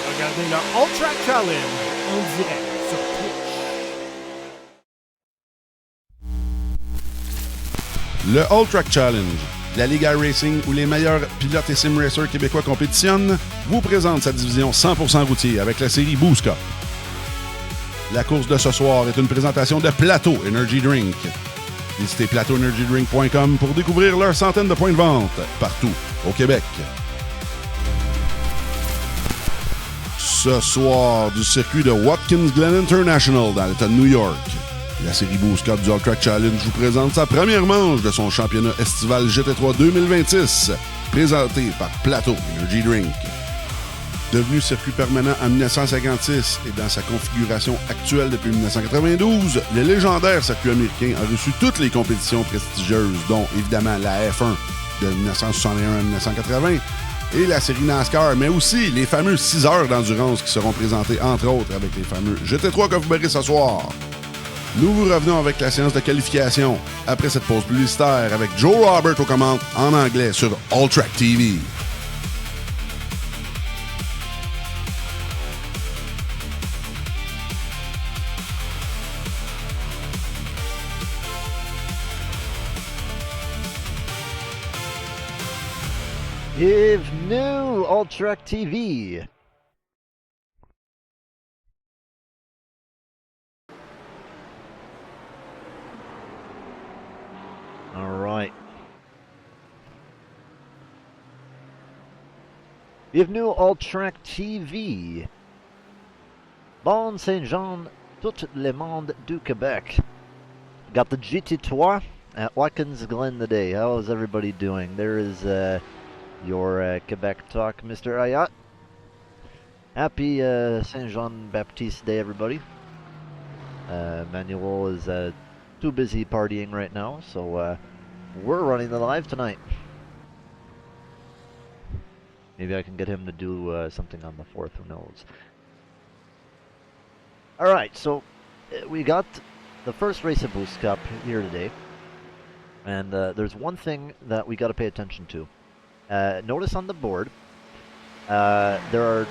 Regardez le ALLTRACK Challenge en direct sur Twitch. Le ALLTRACK Challenge, la Ligue iRacing où les meilleurs pilotes et sim racers québécois compétitionnent, vous présente sa division 100% routier avec la série Boostcup. La course de ce soir est une présentation de Platto Energy Drink. Visitez plattoenergydrink.com pour découvrir leurs centaines de points de vente partout au Québec. Ce soir, du circuit de Watkins Glen International dans l'État de New York, la série Boostcup du ALLTRACK Challenge vous présente sa première manche de son championnat estival GT3 2026, présenté par Platto Energy Drink. Devenu circuit permanent en 1956 et dans sa configuration actuelle depuis 1992, le légendaire circuit américain a reçu toutes les compétitions prestigieuses, dont évidemment la F1 de 1961 à 1980 et la série NASCAR, mais aussi les fameux 6 heures d'endurance qui seront présentées entre autres avec les fameux GT3 que vous verrez ce soir. Nous vous revenons avec la séance de qualification après cette pause publicitaire avec Joe Robert aux commandes en anglais sur ALLTRACKTV. Bienvenue, ALLTRACKTV. All right. Bienvenue, ALLTRACKTV. Bon Saint-Jean, tout le monde du Québec. Got the GT3 at Watkins Glen today. How is everybody doing? There is your Quebec talk, Mr. Ayat. Happy Saint Jean Baptiste Day, everybody. Manuel is too busy partying right now, so we're running the live tonight. Maybe I can get him to do something on the 4th, who knows. Alright, so we got the first race of Boostcup here today, and there's one thing that we got to pay attention to. Notice on the board, there are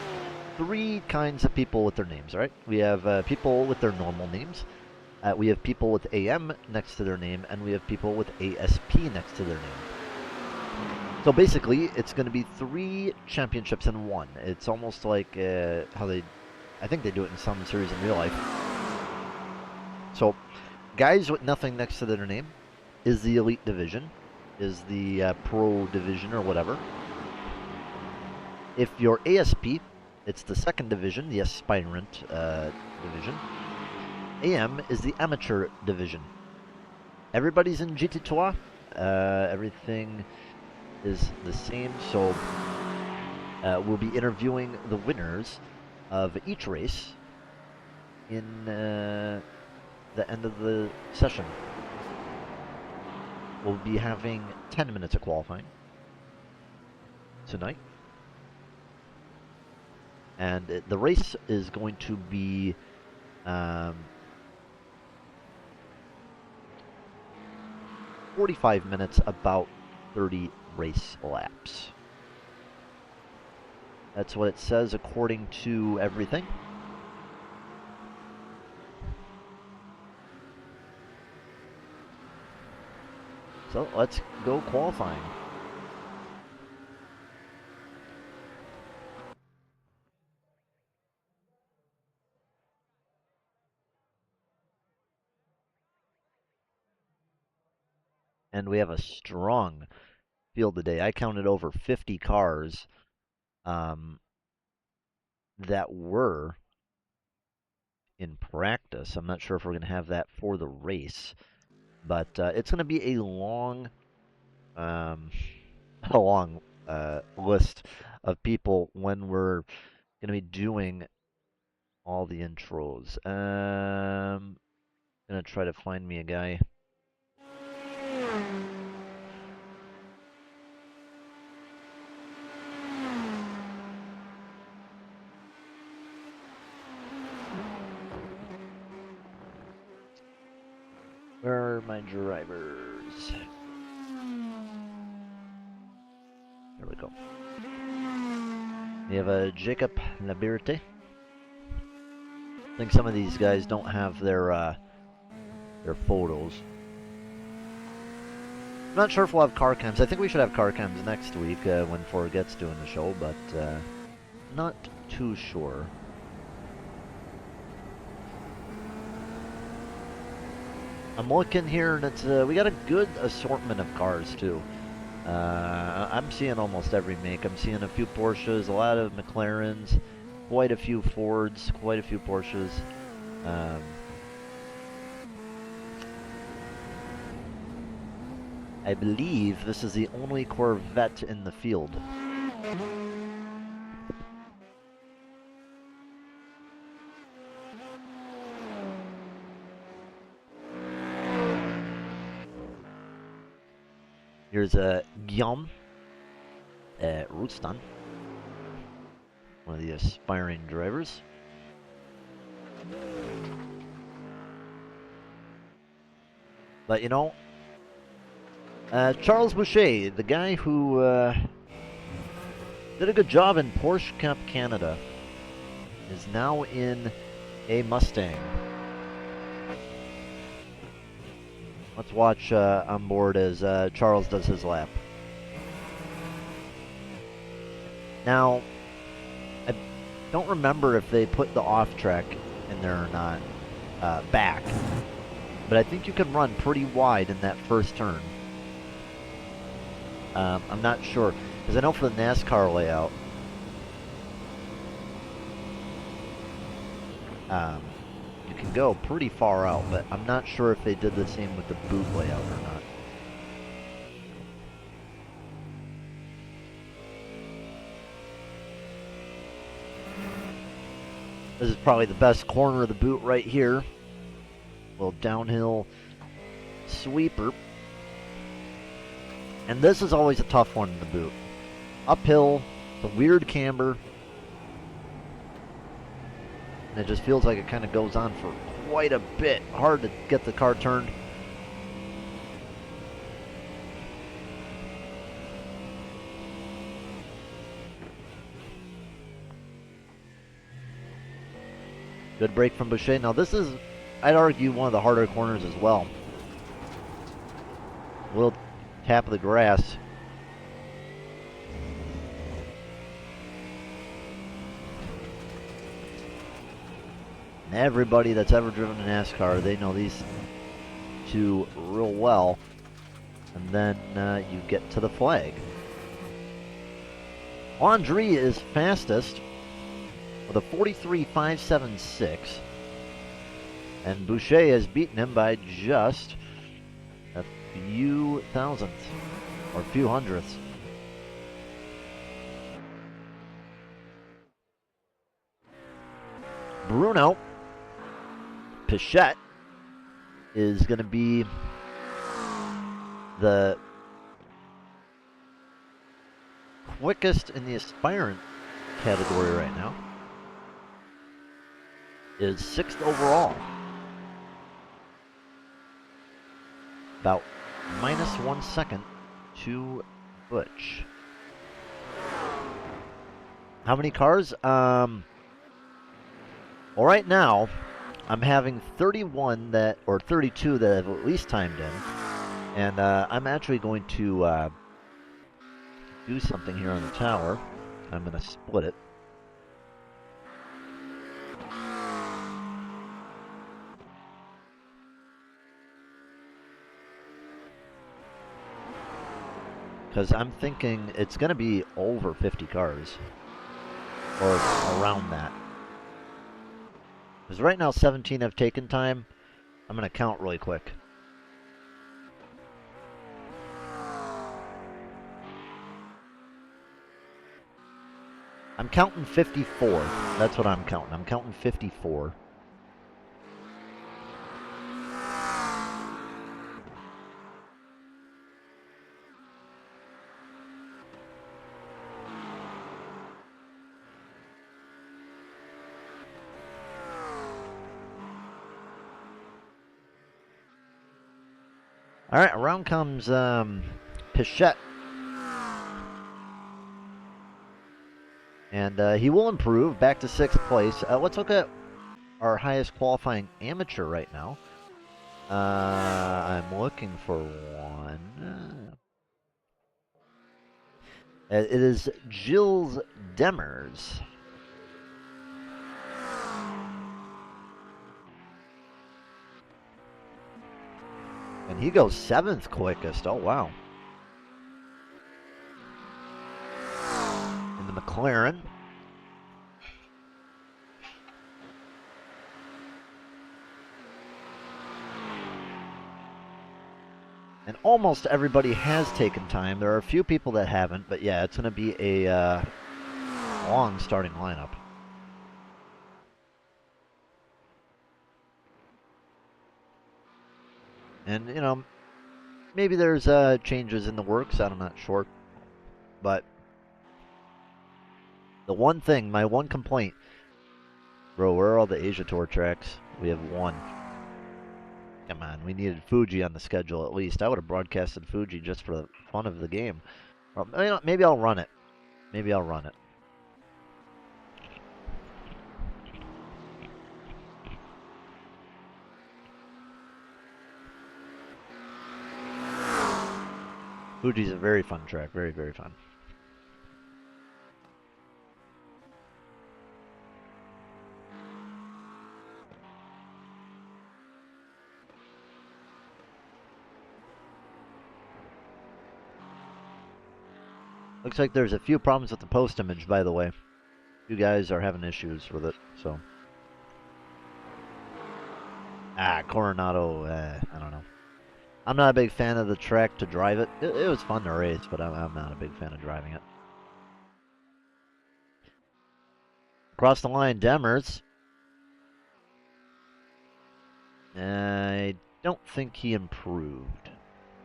3 kinds of people with their names, right? We have people with their normal names, we have people with AM next to their name, and we have people with ASP next to their name. So basically, it's going to be 3 championships in one. It's almost like how I think they do it in some series in real life. So, guys with nothing next to their name is the Elite Division, is the Pro Division or whatever. If you're ASP, it's the 2nd Division, the Aspirant Division. AM is the Amateur Division. Everybody's in GT3. Everything is the same, so we'll be interviewing the winners of each race in the end of the session. We'll be having 10 minutes of qualifying tonight. And the race is going to be 45 minutes, about 30 race laps. That's what it says according to everything. So let's go qualifying. And we have a strong field today. I counted over 50 cars that were in practice. I'm not sure if we're going to have that for the race, but it's going to be a long a long list of people when we're going to be doing all the intros. Gonna try to find me a guy. Where are my drivers? There we go. We have a Jacob Labirte. I think some of these guys don't have their photos. I'm not sure if we'll have car cams. I think we should have car cams next week when Forget's doing the show, but not too sure. I'm looking here, and it's we got a good assortment of cars too. I'm seeing almost every make. I'm seeing a few Porsches, a lot of McLarens, quite a few Fords, quite a few Porsches. I believe this is the only Corvette in the field. Here's a Glen Rustan, one of the aspiring drivers. But you know, Charles Boucher, the guy who did a good job in Porsche Cup Canada, is now in a Mustang. Let's watch on board as Charles does his lap. Now, I don't remember if they put the off-track in there or not, back. But I think you can run pretty wide in that first turn. I'm not sure, because I know for the NASCAR layout, you can go pretty far out, but I'm not sure if they did the same with the boot layout or not. This is probably the best corner of the boot right here. Little downhill sweeper. And this is always a tough one in the boot. Uphill, the weird camber. And it just feels like it kind of goes on for quite a bit. Hard to get the car turned. Good break from Boucher. Now this is, I'd argue, one of the harder corners as well. A little tap of the grass. And everybody that's ever driven a NASCAR, they know these two real well. And then you get to the flag. Landry is fastest with a 43.576. And Boucher has beaten him by just a few thousandths, or a few hundredths. Bruno Pichette is going to be the quickest in the aspirant category right now. Is 6th overall. About -1 second to Butch. How many cars? Well, right now, I'm having 31 that, or 32 that have at least timed in. And I'm actually going to do something here on the tower. I'm going to split it. Because I'm thinking it's going to be over 50 cars. Or around that. Because right now 17 have taken time. I'm going to count really quick. I'm counting 54. That's what I'm counting. I'm counting 54. All right, around comes Pichette. And he will improve back to 6th place. Let's look at our highest qualifying amateur right now. I'm looking for one. It is Gilles Demers. And he goes 7th quickest. Oh, wow. In the McLaren. And almost everybody has taken time. There are a few people that haven't, but yeah, it's going to be a long starting lineup. And, you know, maybe there's changes in the works. I'm not sure. But the one thing, my one complaint, bro, where are all the Asia Tour tracks? We have one. Come on, we needed Fuji on the schedule at least. I would have broadcasted Fuji just for the fun of the game. Well, you know, maybe I'll run it. Maybe I'll run it. Fuji's a very fun track. Very, very fun. Looks like there's a few problems with the post image, by the way. You guys are having issues with it, so. Coronado, I don't know. I'm not a big fan of the track to drive it. It was fun to race, but I'm not a big fan of driving it. Across the line, Demers. I don't think he improved.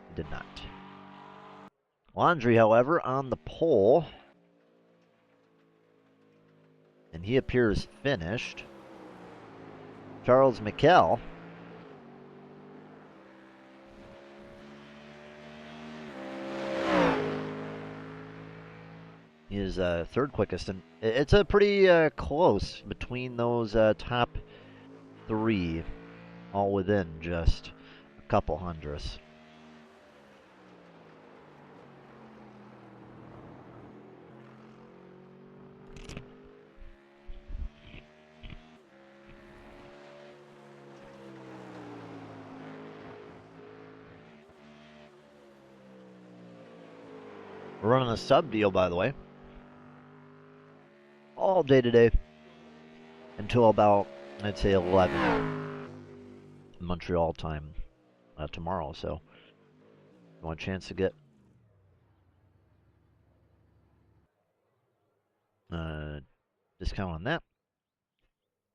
He did not. Landry, however, on the pole. And he appears finished. Charles Mikel. He is third quickest. And it's a pretty close between those top 3. All within just a couple hundredths. We're running a sub deal, by the way. All day today. Until about, I'd say, 11 Montreal time tomorrow. So, you want a chance to get discount on that?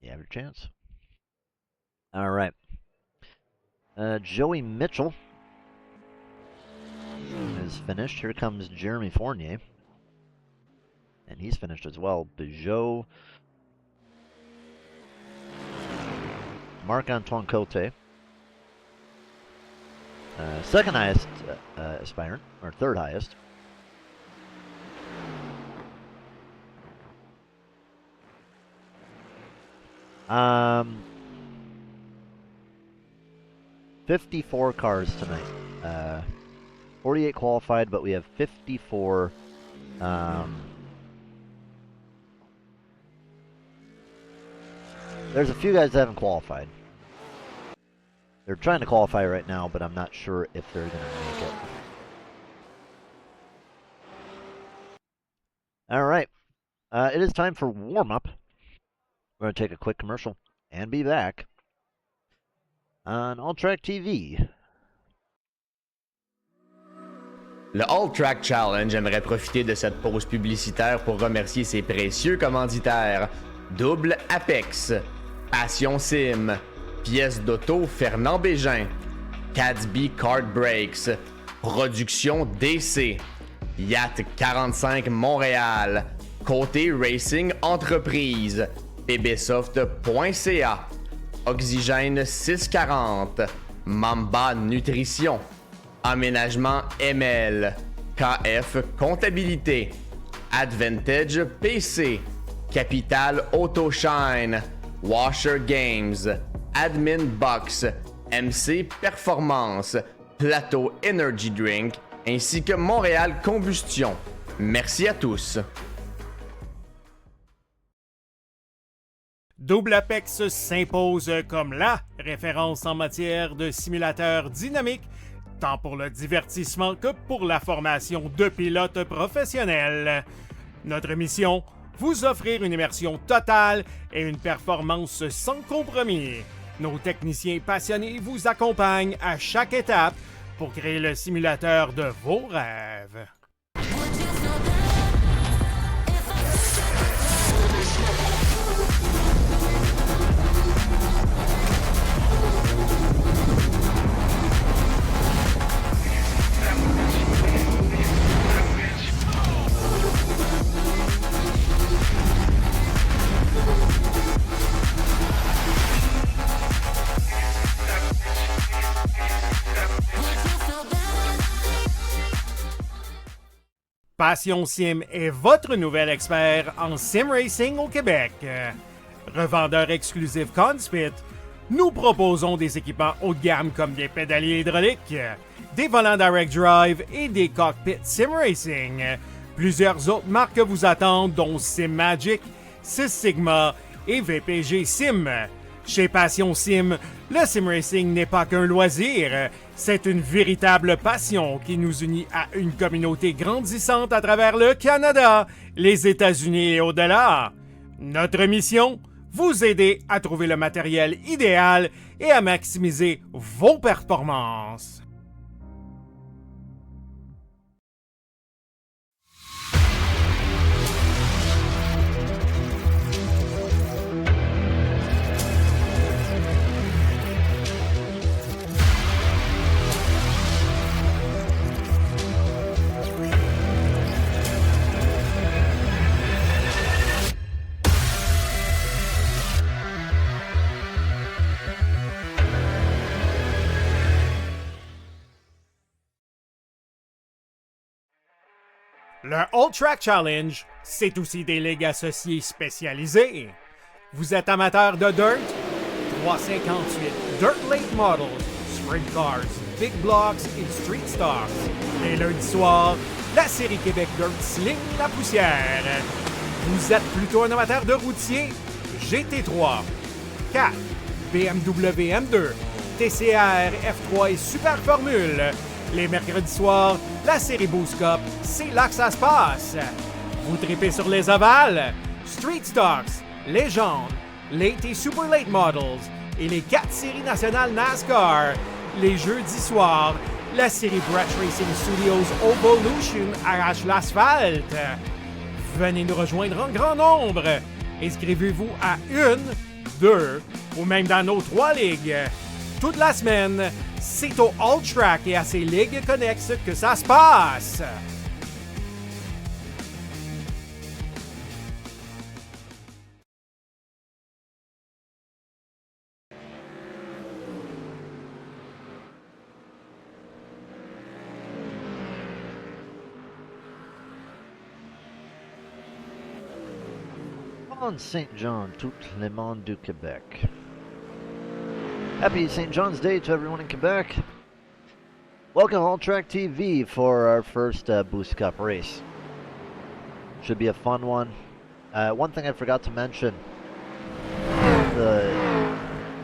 You have your chance. All right. Joey Mitchell is finished. Here comes Jeremy Fournier. And he's finished as well. Peugeot. Marc-Antoine Cote. Second highest aspirant, or third highest. Um, 54 cars tonight. 48 qualified, but we have 54. There's a few guys that haven't qualified. They're trying to qualify right now, but I'm not sure if they're going to make it. All right. It is time for warm-up. We're going to take a quick commercial and be back on ALLTRACKTV. Le All-Track Challenge aimerait profiter de cette pause publicitaire pour remercier ses précieux commanditaires. Double Apex, Passion Sim, Pièces d'auto Fernand Bégin, Cadsby Kart Brakes, Production DC, Yacht 45 Montréal, Côté Racing Entreprise, bbsoft.ca, Oxygène 640, Mamba Nutrition, Aménagement ML, KF Comptabilité, Advantage PC, Capital Autoshine, Washer Games, Admin Box, MC Performance, Platto Energy Drink, ainsi que Montréal Combustion. Merci à tous. Double Apex s'impose comme la référence en matière de simulateurs dynamiques, tant pour le divertissement que pour la formation de pilotes professionnels. Notre mission, vous offrir une immersion totale et une performance sans compromis. Nos techniciens passionnés vous accompagnent à chaque étape pour créer le simulateur de vos rêves. Passion Sim est votre nouvel expert en sim racing au Québec. Revendeur exclusif Conspit, nous proposons des équipements haut de gamme comme des pédaliers hydrauliques, des volants direct drive et des cockpits sim racing. Plusieurs autres marques vous attendent, dont Sim Magic, Six Sigma et VPG Sim. Chez Passion Sim, le sim racing n'est pas qu'un loisir, c'est une véritable passion qui nous unit à une communauté grandissante à travers le Canada, les États-Unis et au-delà. Notre mission, vous aider à trouver le matériel idéal et à maximiser vos performances. Le All-Track Challenge, c'est aussi des ligues associées spécialisées. Vous êtes amateur de dirt? 358 Dirt Late Models, Sprint Cars, Big Blocks et Street Stars. Les lundis soirs, la série Québec Dirt sling la poussière. Vous êtes plutôt un amateur de routier? GT3, 4, BMW M2, TCR, F3 et Super Formule. Les mercredis soirs, la série Boostcup, c'est là que ça se passe. Vous tripez sur les ovales, Street Stocks, Légende, Late et Super Late Models et les 4 séries nationales NASCAR. Les jeudis soirs, la série Brett Racing Studios Evolution arrache l'asphalte. Venez nous rejoindre en grand nombre. Inscrivez-vous à 1, 2 ou même dans nos 3 ligues. Toute la semaine, c'est au All-Track et à ses ligues connexes que ça se passe. On St. John, tout le monde du Québec. Happy St. John's Day to everyone in Quebec. Welcome to ALLTRACKTV for our first Boostcup race. Should be a fun one. One thing I forgot to mention, the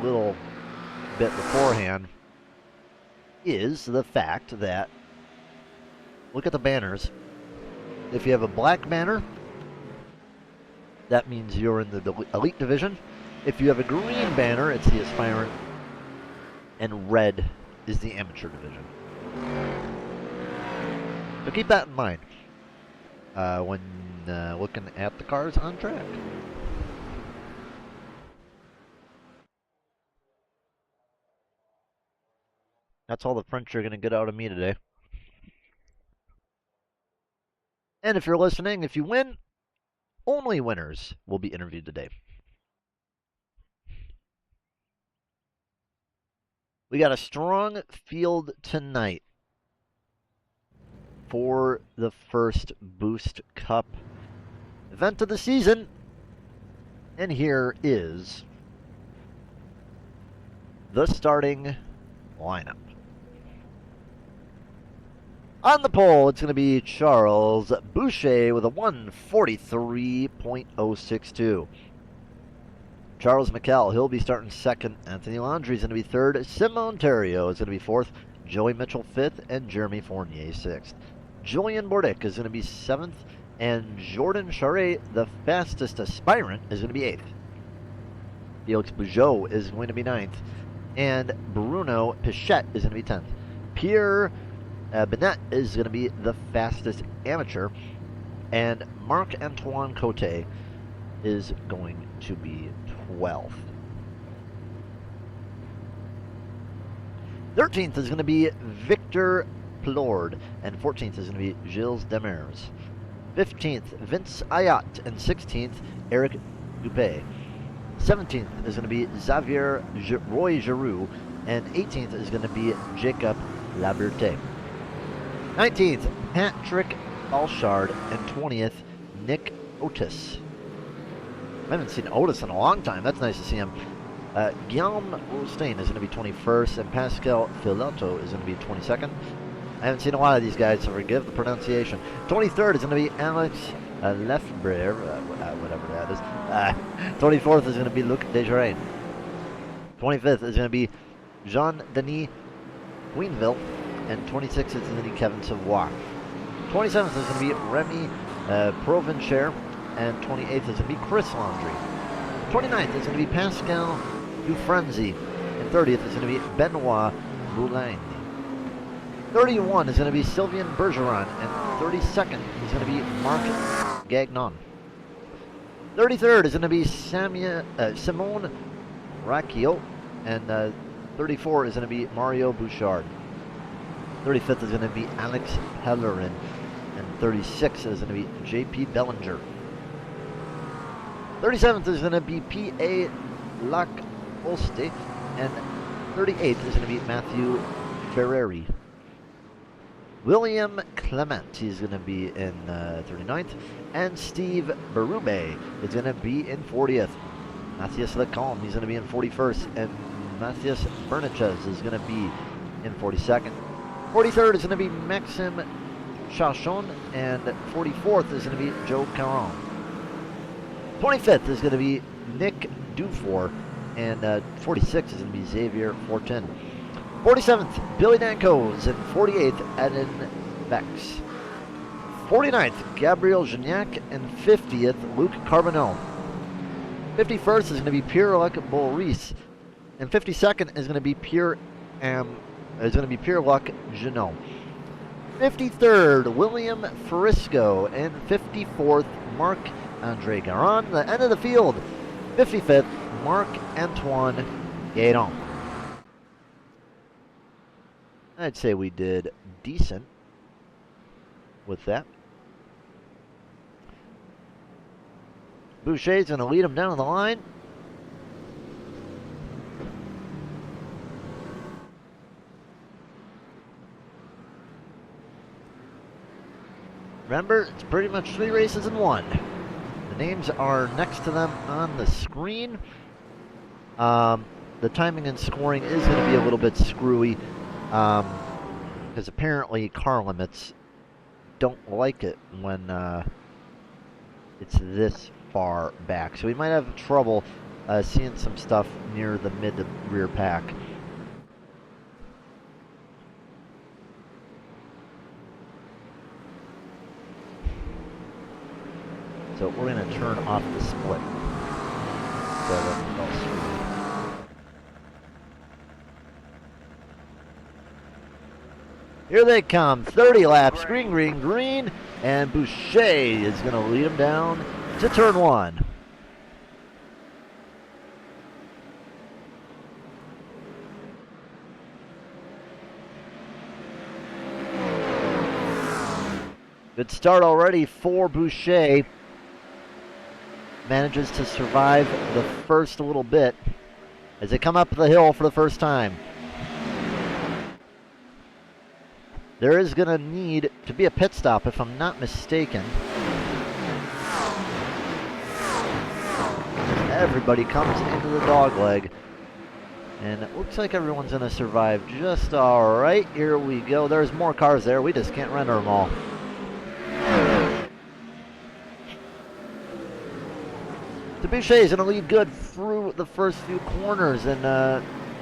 little bit beforehand, is the fact that, look at the banners. If you have a black banner, that means you're in the elite division. If you have a green banner, it's the aspirant. And red is the amateur division. So keep that in mind when looking at the cars on track. That's all the French are going to get out of me today. And if you're listening, if you win, only winners will be interviewed today. We got a strong field tonight for the first Boost Cup event of the season. And here is the starting lineup. On the pole, it's going to be Charles Boucher with a 1:43.062. Charles McCall, he'll be starting second. Anthony Landry is going to be third. Simon Theriault is going to be fourth. Joey Mitchell fifth. And Jeremy Fournier sixth. Julian Bordick is going to be seventh. And Jordan Charret, the fastest aspirant, is going to be eighth. Felix Bugeaud is going to be ninth. And Bruno Pichette is going to be 10th. Pierre Bennett is going to be the fastest amateur. And Marc-Antoine Cote is going to be 12th. 13th is going to be Victor Plord. And 14th is going to be Gilles Demers. 15th, Vince Ayat. And 16th, Eric Dupé. 17th is going to be Xavier Roy Giroux, and 18th is going to be Jacob Laberté. 19th, Patrick Balchard, and 20th, Nick Otis. I haven't seen Otis in a long time. That's nice to see him. Guillaume Rostein is going to be 21st, and Pascal Filato is going to be 22nd. I haven't seen a lot of these guys, so forgive the pronunciation. 23rd is going to be Alex Lefebvre, whatever that is. 24th is going to be Luc Desjardins. 25th is going to be Jean-Denis Queenville. And 26th is going to be Kevin Savoie. 27th is going to be Remy Provencher. And 28th is going to be Chris Landry. 29th is going to be Pascal Dufresne. And 30th is going to be Benoit Boulain. 31 is going to be Sylvain Bergeron. And 32nd is going to be Marc Gagnon. 33rd is going to be Simone Racchio. And 34 is going to be Mario Bouchard. 35th is going to be Alex Pellerin. And 36th is going to be J.P. Bellinger. 37th is going to be P.A. Lacoste. And 38th is going to be Matthew Ferrari. William Clement, he's going to be in 39th. And Steve Berube is going to be in 40th. Matthias Lecombe, he's going to be in 41st. And Matthias Bernichez is going to be in 42nd. 43rd is going to be Maxime Chachon. And 44th is going to be Joe Caron. 25th is going to be Nick Dufour. And 46th is going to be Xavier Fortin. 47th, Billy Dancos, and 48th, Eden Bex. 49th, Gabriel Gignac, and 50th, Luc Carbonneau. 51st is going to be Pierre-Luc Boris, and 52nd is going to be Pierre-Luc Genot. 53rd, William Frisco, and 54th, Marc-André Garon. The end of the field, 55th, Marc-Antoine Gaeton. I'd say we did decent with that. Boucher's going to lead him down the line. Remember, it's pretty much 3 races in 1. The names are next to them on the screen. The timing and scoring is going to be a little bit screwy. Because apparently car limits don't like it when it's this far back. So we might have trouble seeing some stuff near the mid to rear pack. So we're going to turn off the split. So let's Here they come. 30 laps. Green, green, green. And Boucher is going to lead them down to turn 1. Good start already for Boucher. Manages to survive the first little bit as they come up the hill for the first time. There is going to need to be a pit stop, if I'm not mistaken. Everybody comes into the dogleg. And it looks like everyone's going to survive just all right. Here we go. There's more cars there. We just can't render them all. Boucher is going to lead good through the first few corners and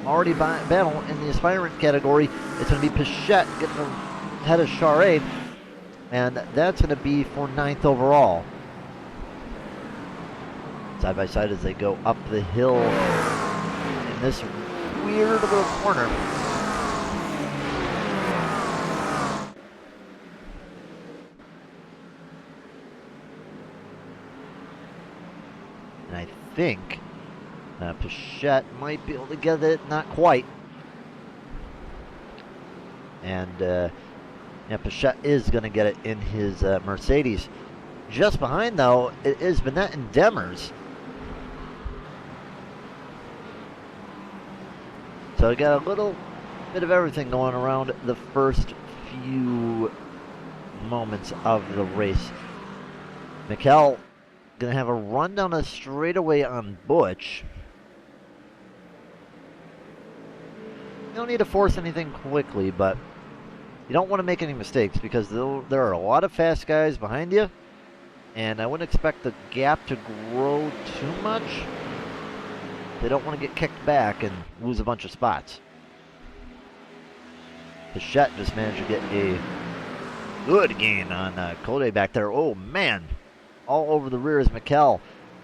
already battle in the aspirant category. It's going to be Pichette getting ahead of Charret, and that's going to be for 9th overall. Side by side as they go up the hill in this weird little corner. And I think Pichette might be able to get it, not quite. And yeah, Pichette is going to get it in his Mercedes. Just behind, though, it is Bennett and Demers. So we got a little bit of everything going around the first few moments of the race. Mikkel going to have a run down a straightaway on Butch. You don't need to force anything quickly, but you don't want to make any mistakes because there are a lot of fast guys behind you, and I wouldn't expect the gap to grow too much. They don't want to get kicked back and lose a bunch of spots. Pichette just managed to get a good gain on Code back there. Oh, man. All over the rear is Mikkel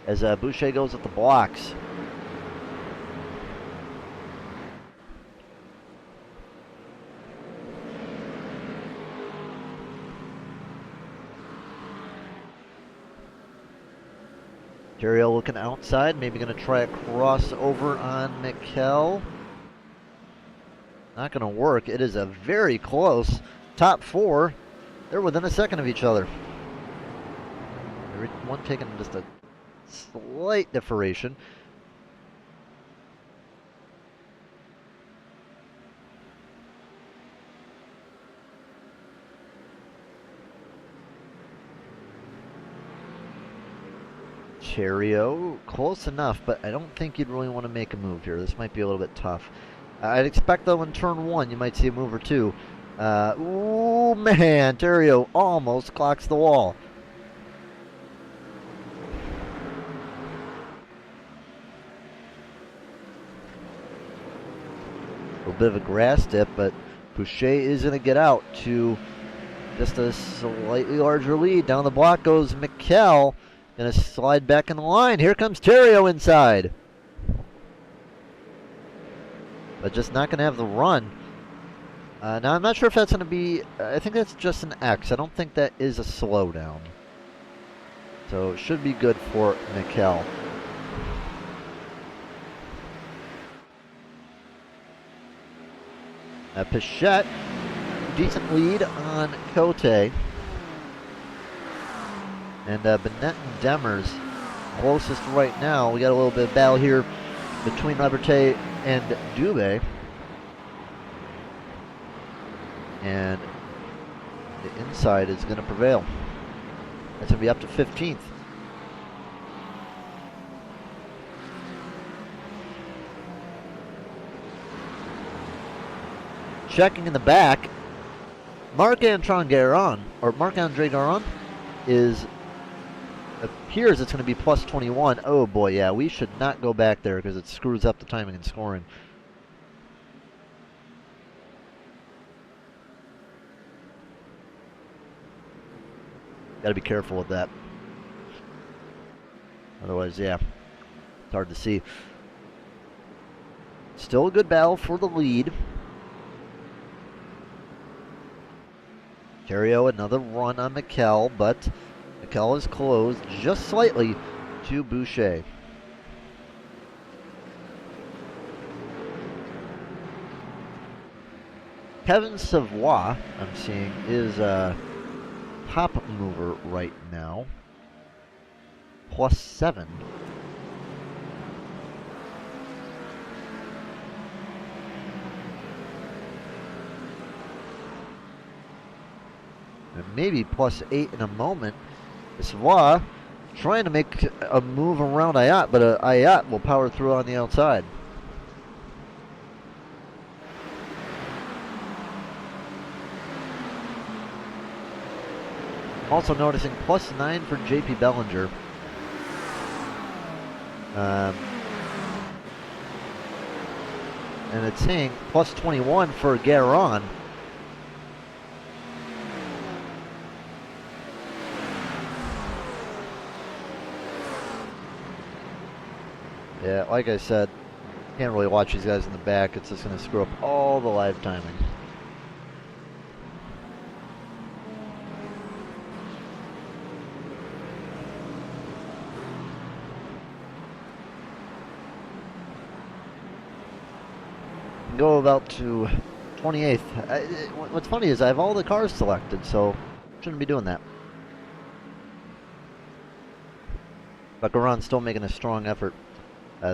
as Boucher goes with the blocks. Terrio looking outside, maybe going to try a crossover on Mikkel. Not going to work. It is a very close top four. They're within a second of each other. One taking just a slight differentiation. Cherio, close enough, but I don't think you'd really want to make a move here. This might be a little bit tough. I'd expect, though, in turn 1, you might see a move or two. Ooh, man, Terrio almost clocks the wall. A little bit of a grass dip, but Boucher is going to get out to just a slightly larger lead. Down the block goes Mikkel. Going to slide back in the line. Here comes Terrio inside. But just not going to have the run. Now, I'm not sure if that's going to be... I think that's just an X. I don't think that is a slowdown. So it should be good for Mikkel. Pichette, decent lead on Cote. And Bennett and Demers closest right now. We got a little bit of battle here between Liberté and Dubé. And the inside is going to prevail. That's going to be up to 15th. Checking in the back, Marc-Andre Garon appears it's going to be plus 21. Oh boy, yeah, we should not go back there because it screws up the timing and scoring. Got to be careful with that. Otherwise, yeah, it's hard to see. Still a good battle for the lead. Terrio, another run on Mikkel, but Mikkel is closed just slightly to Boucher. Kevin Savoy, I'm seeing, is a top mover right now. +7. And maybe +8 in a moment. Savoy trying to make a move around Ayat, but Ayat will power through on the outside. Also noticing +9 for JP Bellinger. And it's saying +21 for Garon. Yeah, like I said, can't really watch these guys in the back. It's just going to screw up all the live timing. Go about to 28th. What's funny is I have all the cars selected, so shouldn't be doing that. But Garon's still making a strong effort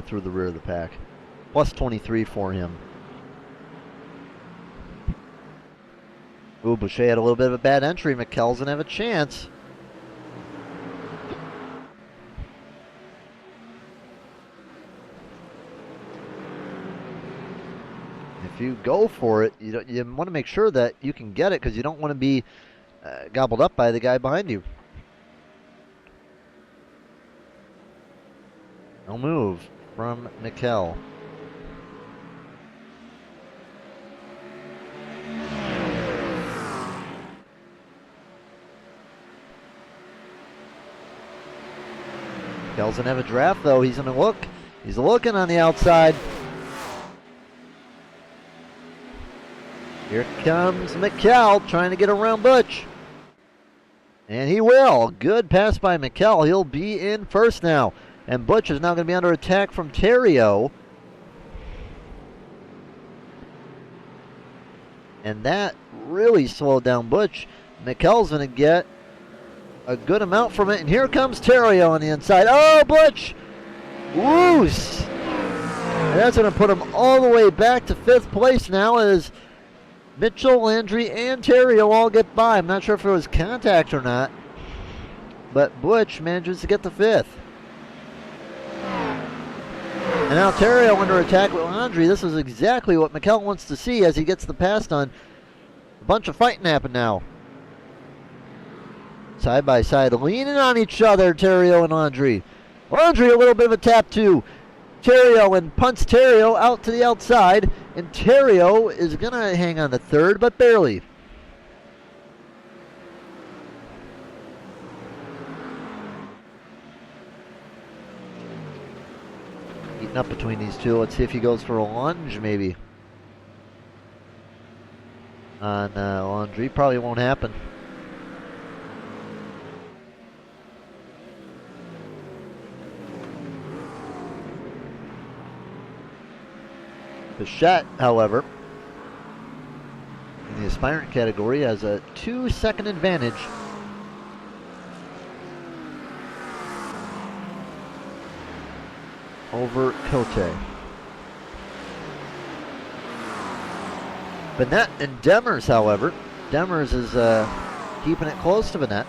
through the rear of the pack. +23 for him. Ooh, Boucher had a little bit of a bad entry. Mikkel's gonna have a chance. If you go for it, you want to make sure that you can get it, because you don't want to be gobbled up by the guy behind you. No move from Mikkel. Mikkel's gonna have a draft though. He's gonna look. He's looking on the outside. Here comes Mikkel trying to get around Butch. And he will. Good pass by Mikkel. He'll be in first now. And Butch is now going to be under attack from Terrio. And that really slowed down Butch. Mikkel's going to get a good amount from it. And here comes Terrio on the inside. Oh, Butch! Loose! And that's going to put him all the way back to 5th place now as Mitchell, Landry, and Terrio all get by. I'm not sure if it was contact or not. But Butch manages to get the 5th. And now Terrio under attack with Landry. This is exactly what Mikkel wants to see as he gets the pass done. A bunch of fighting happened now. Side by side, leaning on each other, Terrio and Landry. Landry a little bit of a tap to Terrio and punts Terrio out to the outside. And Terrio is going to hang on to 3rd, but barely. Heating up between these two. Let's see if he goes for a lunge, maybe. On Landry. Probably won't happen. Bichette, however, in the aspirant category, has a 2-second advantage. Over Cote. Bennett and Demers, however. Demers is keeping it close to Bennett.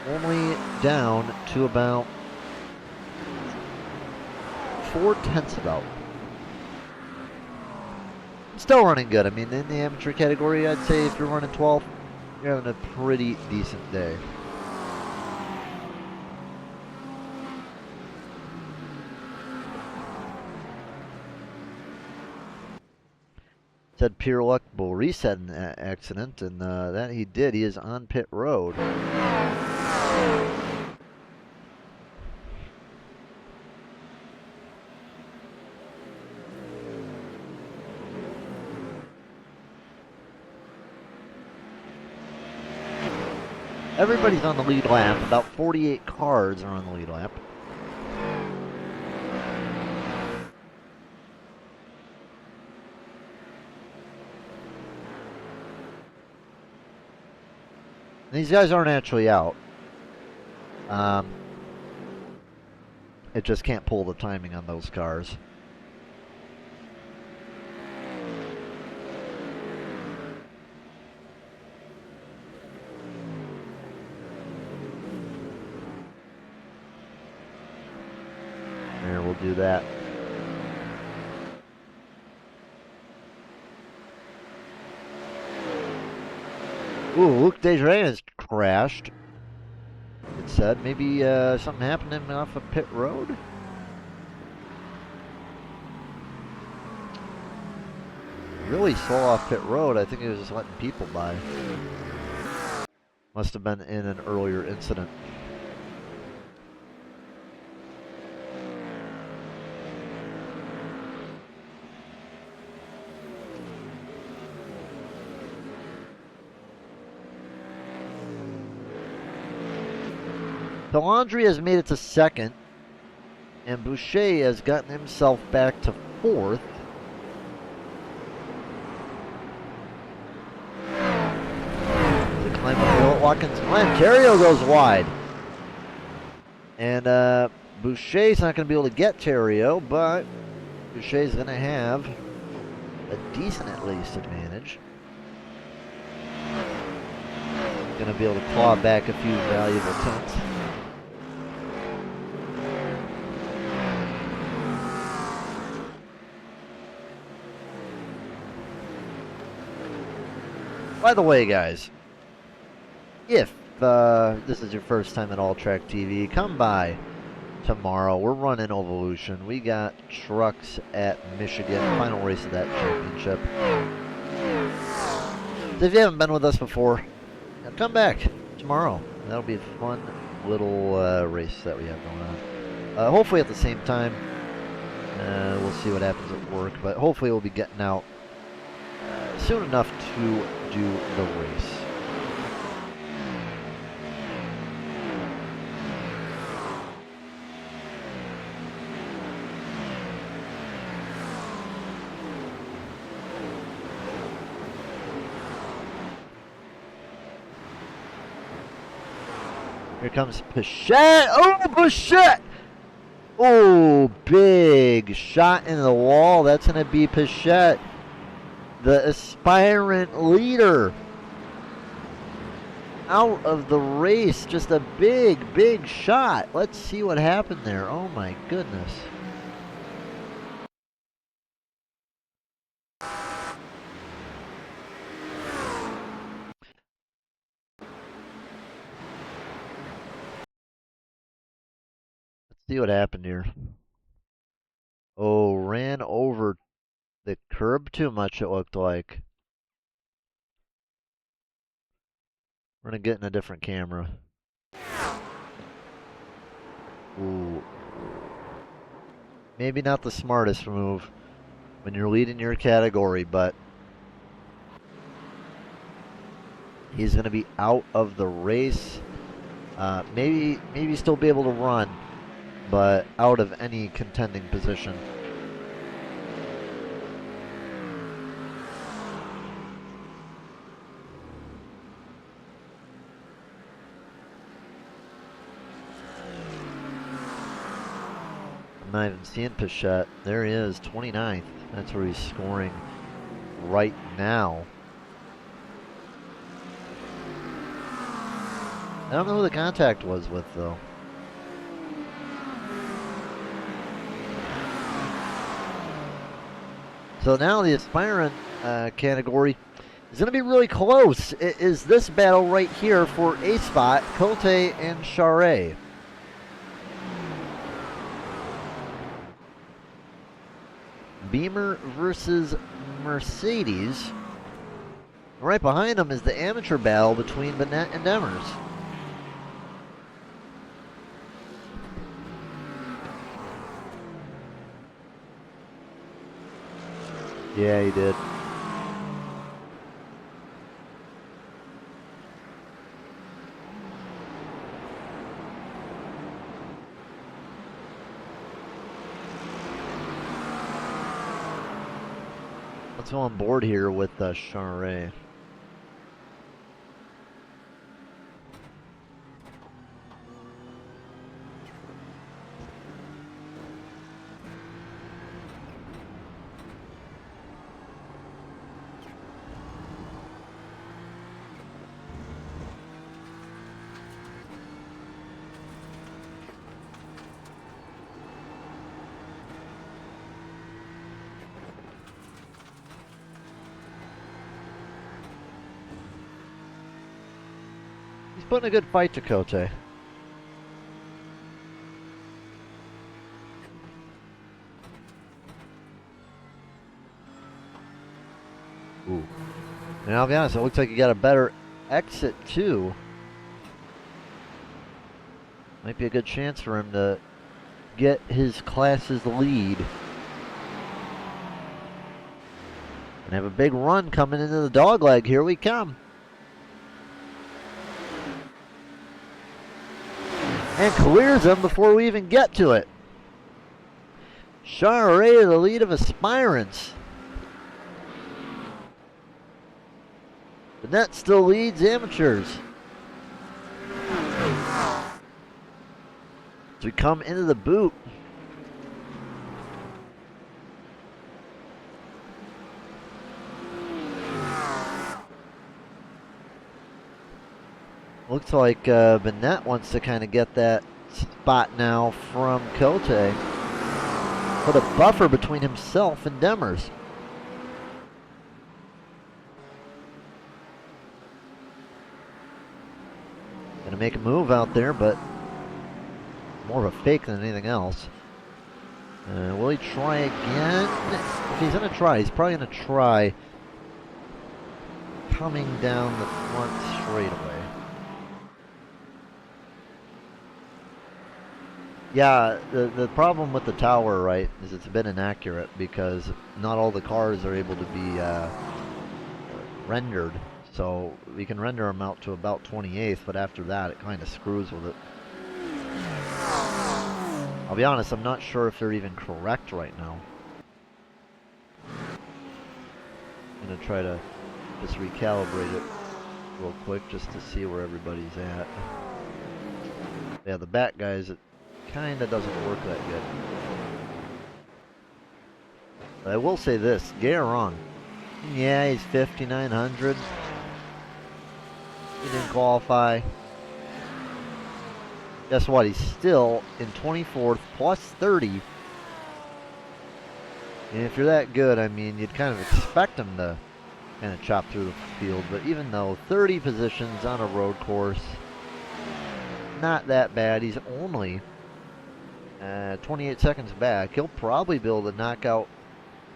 Only down to about 4/10 about. Still running good. I mean, in the amateur category, I'd say if you're running 12th, you're having a pretty decent day. Said Pierluck Boris had an accident, and that he did. He is on pit road. Everybody's on the lead lap. About 48 cars are on the lead lap. These guys aren't actually out. It just can't pull the timing on those cars. There, we'll do that. Ooh, Luke Desjardins has crashed. It said maybe something happened to him off of pit road. Really slow off pit road. I think he was just letting people by. Must have been in an earlier incident. So Landry has made it to second, and Boucher has gotten himself back to fourth. The climb uphill at Watkins Glen. Terrio goes wide. And Boucher's not going to be able to get Terrio, but Boucher's going to have a decent, at least, advantage. Going to be able to claw back a few valuable tenths. By the way, guys, if this is your first time at ALLTRACKTV, come by tomorrow. We're running Evolution. We got trucks at Michigan, final race of that championship. So if you haven't been with us before, come back tomorrow. That'll be a fun little race that we have going on. Hopefully at the same time. We'll see what happens at work, but hopefully we'll be getting out soon enough to do the race. Here comes Pichette. Oh, Pichette! Oh, big shot into the wall. That's going to be Pichette, the aspirant leader, out of the race. Just a big, big shot. Let's see what happened there. Oh my goodness. Let's see what happened here. Oh, ran over the curb too much, it looked like. We're going to get in a different camera. Ooh. Maybe not the smartest move when you're leading your category, but he's going to be out of the race. Maybe still be able to run, but out of any contending position. I'm not even seeing Pichette. There he is, 29th. That's where he's scoring right now. I don't know who the contact was with, though. So now the aspirant category is going to be really close. It is this battle right here for a spot, Cote and Charret. Beamer versus Mercedes. Right behind them is the amateur battle between Bennett and Demers. Yeah, he did. Let's go on board here with Série. He's putting a good fight to Cote. Ooh. And I'll be honest, it looks like he got a better exit too. Might be a good chance for him to get his class's lead. And have a big run coming into the dogleg. Here we come. And clears him before we even get to it. Série to the lead of Aspirants. But that still leads Amateurs. As we come into the boot. Looks like Bennett wants to kind of get that spot now from Cote. Put a buffer between himself and Demers. Gonna make a move out there, but more of a fake than anything else. Will he try again? If he's gonna try, he's probably gonna try coming down the front straightaway. Yeah, the problem with the tower, right, is it's a bit inaccurate because not all the cars are able to be rendered. So we can render them out to about 28th, but after that it kind of screws with it. I'll be honest, I'm not sure if they're even correct right now. I'm going to try to just recalibrate it real quick just to see where everybody's at. Yeah, the back guys, it kind of doesn't work that good. But I will say this, Guérin, yeah, he's 5,900. He didn't qualify. Guess what? He's still in 24th, plus 30. And if you're that good, I mean, you'd kind of expect him to kind of chop through the field. But even though 30 positions on a road course, not that bad. He's only 28 seconds back. He'll probably be able to knock out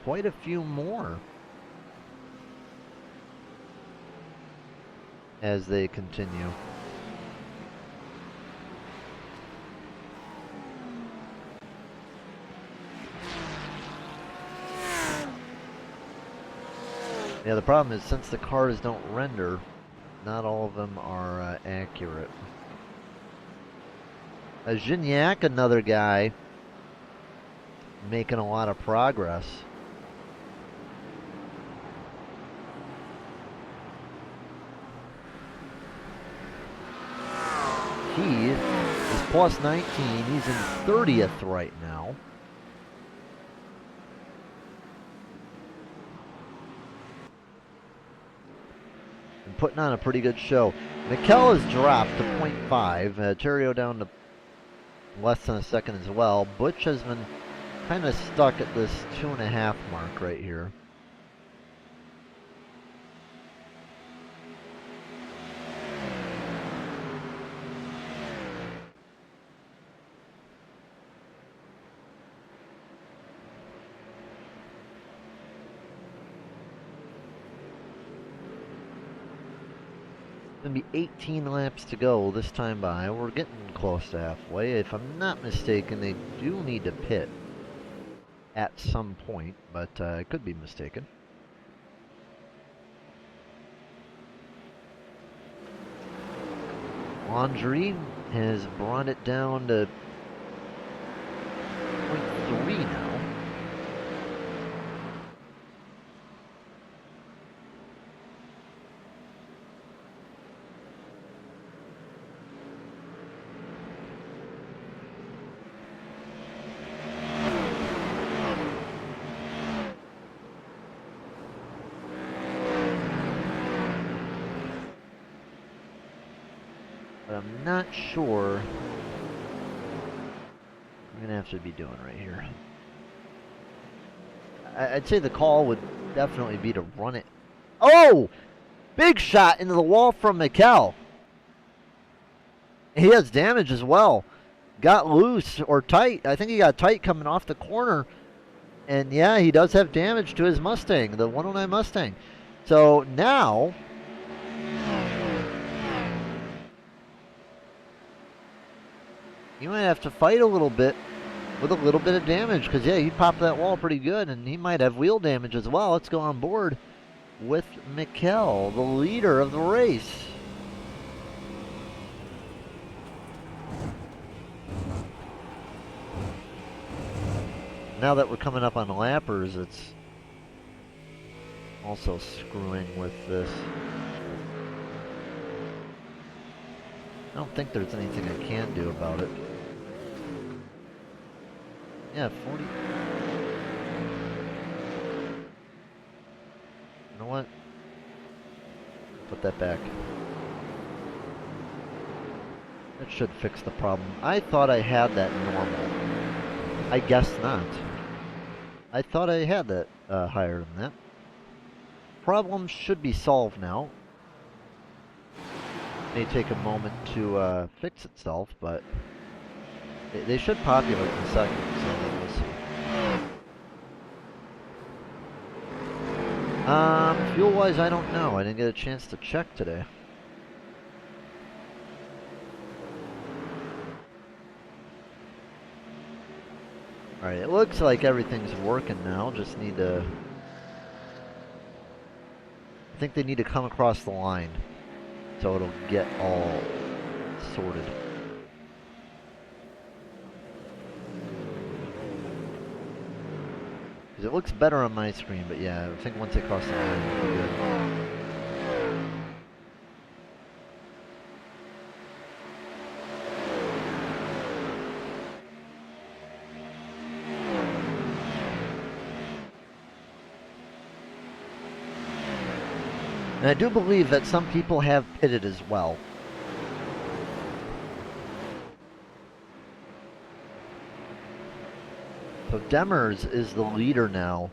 quite a few more as they continue. Yeah, the problem is since the cars don't render, not all of them are accurate. Gignac, another guy making a lot of progress. He is plus 19. He's in 30th right now. And putting on a pretty good show. Mikel has dropped to 0.5. Terrio down to less than a second as well. Butch has been kind of stuck at this 2.5 mark right here. Gonna be 18 laps to go this time by. We're getting close to halfway. If I'm not mistaken, they do need to pit at some point, but I could be mistaken. Landry has brought it down to 0.3 now. but I'm not sure I'm gonna have to be doing right here. I'd say the call would definitely be to run it. Oh! Big shot into the wall from Mikkel. He has damage as well. Got loose or tight. I think he got tight coming off the corner. And yeah, he does have damage to his Mustang, the 109 Mustang. So now, you might have to fight a little bit with a little bit of damage, because yeah, he popped that wall pretty good, and he might have wheel damage as well. Let's go on board with Mikkel, the leader of the race. Now that we're coming up on lappers, it's also screwing with this. I don't think there's anything I can do about it. Yeah, 40. You know what? Put that back. That should fix the problem. I thought I had that normal. I guess not. I thought I had that higher than that. Problem should be solved now. May take a moment to fix itself, but they should populate in a second, so we'll see. Fuel-wise, I don't know. I didn't get a chance to check today. Alright, it looks like everything's working now. Just need to... I think they need to come across the line, so it'll get all sorted. Because it looks better on my screen, but yeah, I think once they cross the line, it'll be good. And I do believe that some people have pitted as well. So Demers is the leader now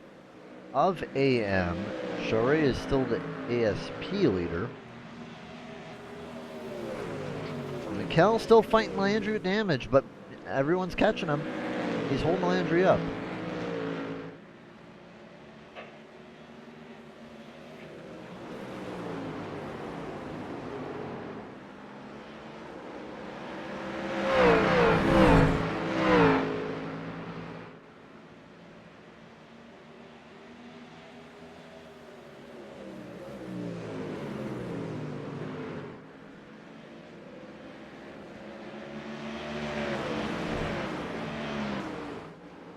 of AM. Shorey is still the ASP leader. Mikkel's still fighting Landry with damage, but everyone's catching him. He's holding Landry up.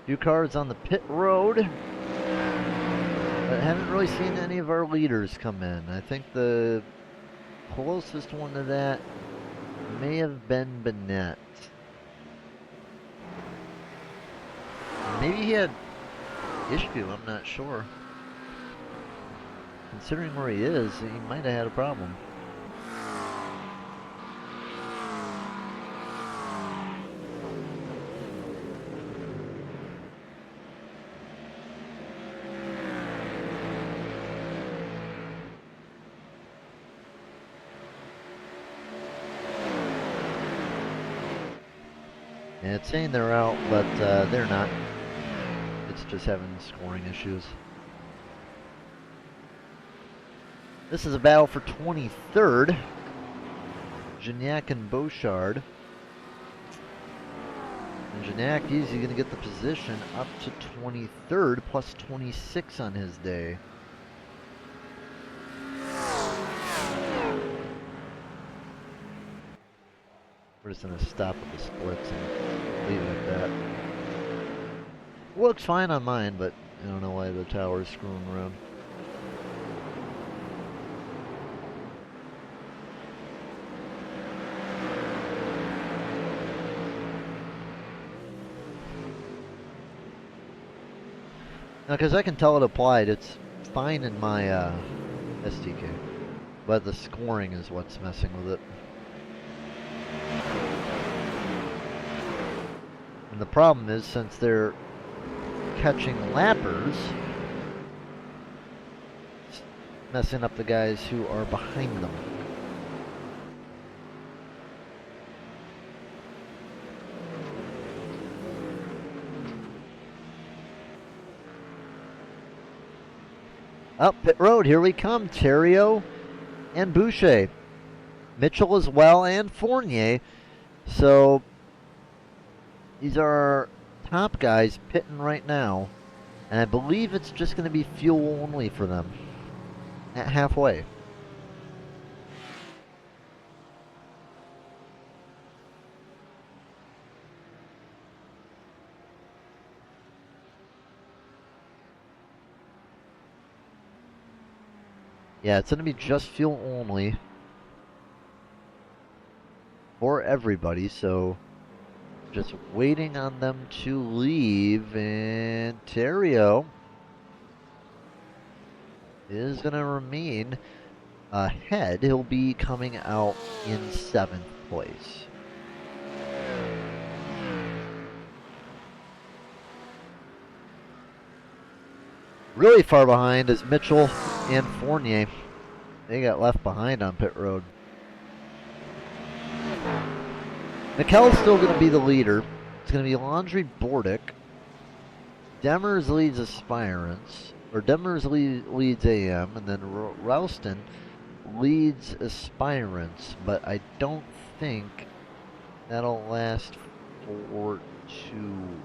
Few cars on the pit road, but haven't really seen any of our leaders come in. I think the closest one to that may have been Bennett. Maybe he had issue, I'm not sure. Considering where he is, he might have had a problem. Yeah, it's saying they're out, but they're not. It's just having scoring issues. This is a battle for 23rd. Gignac and Bouchard. And Gignac, he's going to get the position up to 23rd, plus 26 on his day. We're just going to stop at the splits and leave it at that. Looks fine on mine, but I don't know why the tower's screwing around. Now, because I can tell it applied, it's fine in my STK, but the scoring is what's messing with it. And the problem is, since they're catching lappers, it's messing up the guys who are behind them. Up pit road, here we come. Theriault and Boucher. Mitchell as well, and Fournier. So these are our top guys pitting right now. And I believe it's just going to be fuel only for them at halfway. Yeah, it's going to be just fuel only for everybody, so just waiting on them to leave, and Theriault is going to remain ahead. He'll be coming out in 7th place. Really far behind is Mitchell and Fournier. They got left behind on pit road. McKell's still going to be the leader. It's going to be Landry Bordick. Demers leads Aspirants, or Demers leads AM, and then Rouston leads Aspirants, but I don't think that'll last for too long.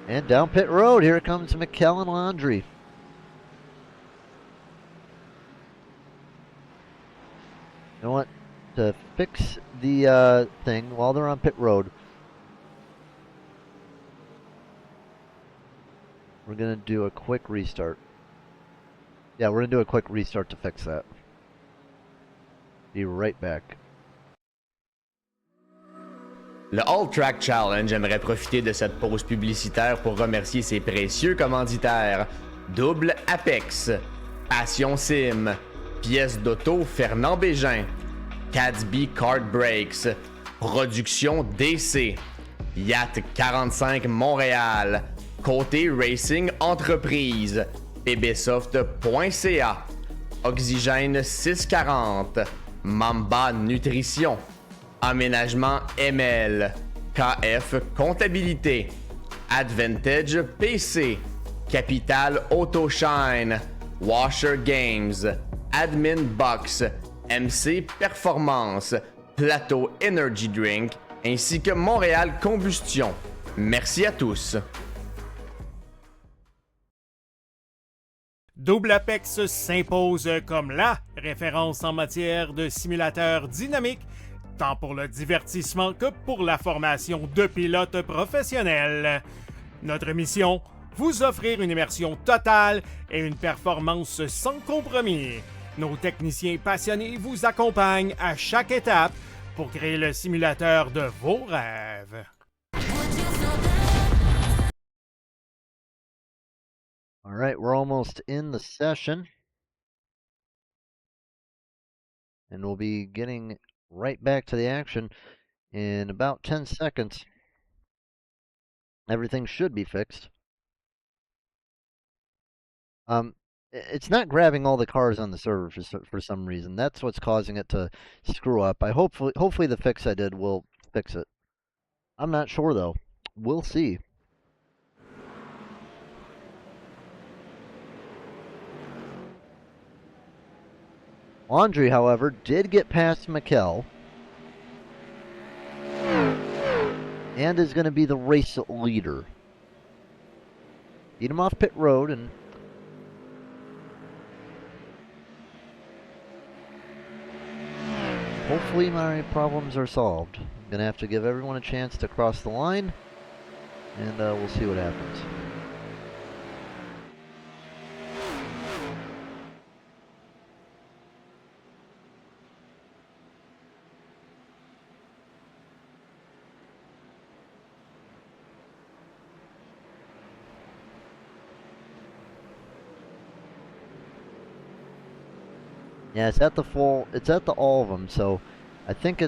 And down pit road, here comes McKell and Landry. You know what? To fix the thing while they're on pit road, we're going to do a quick restart. Yeah, we're going to do a quick restart to fix that. Be right back. Le All-Track Challenge aimerait profiter de cette pause publicitaire pour remercier ses précieux commanditaires. Double Apex, Passion Sim, Pièces d'auto Fernand Bégin, Cadsby Kart Brakes, Production DC, Yacht 45 Montréal, Côté Racing Entreprise, pbsoft.ca, Oxygène 640, Mamba Nutrition, Aménagement ML, KF Comptabilité, Advantage PC, Capital Autoshine, Washer Games, Admin Box, MC Performance, Platto Energy Drink, ainsi que Montréal Combustion. Merci à tous. Double Apex s'impose comme la référence en matière de simulateurs dynamiques, tant pour le divertissement que pour la formation de pilotes professionnels. Notre mission, vous offrir une immersion totale et une performance sans compromis. Nos techniciens passionnés vous accompagnent à chaque étape pour créer le simulateur de vos rêves. All right, we're almost in the session. And we'll be getting right back to the action in about 10 seconds. Everything should be fixed. It's not grabbing all the cars on the server for some reason. That's what's causing it to screw up. Hopefully the fix I did will fix it. I'm not sure though. We'll see. Landry, however, did get past McKell and is going to be the race leader. Beat him off pit road, and hopefully my problems are solved. I'm going to have to give everyone a chance to cross the line, and we'll see what happens. Yeah, it's at the full. It's at the all of them. So, I think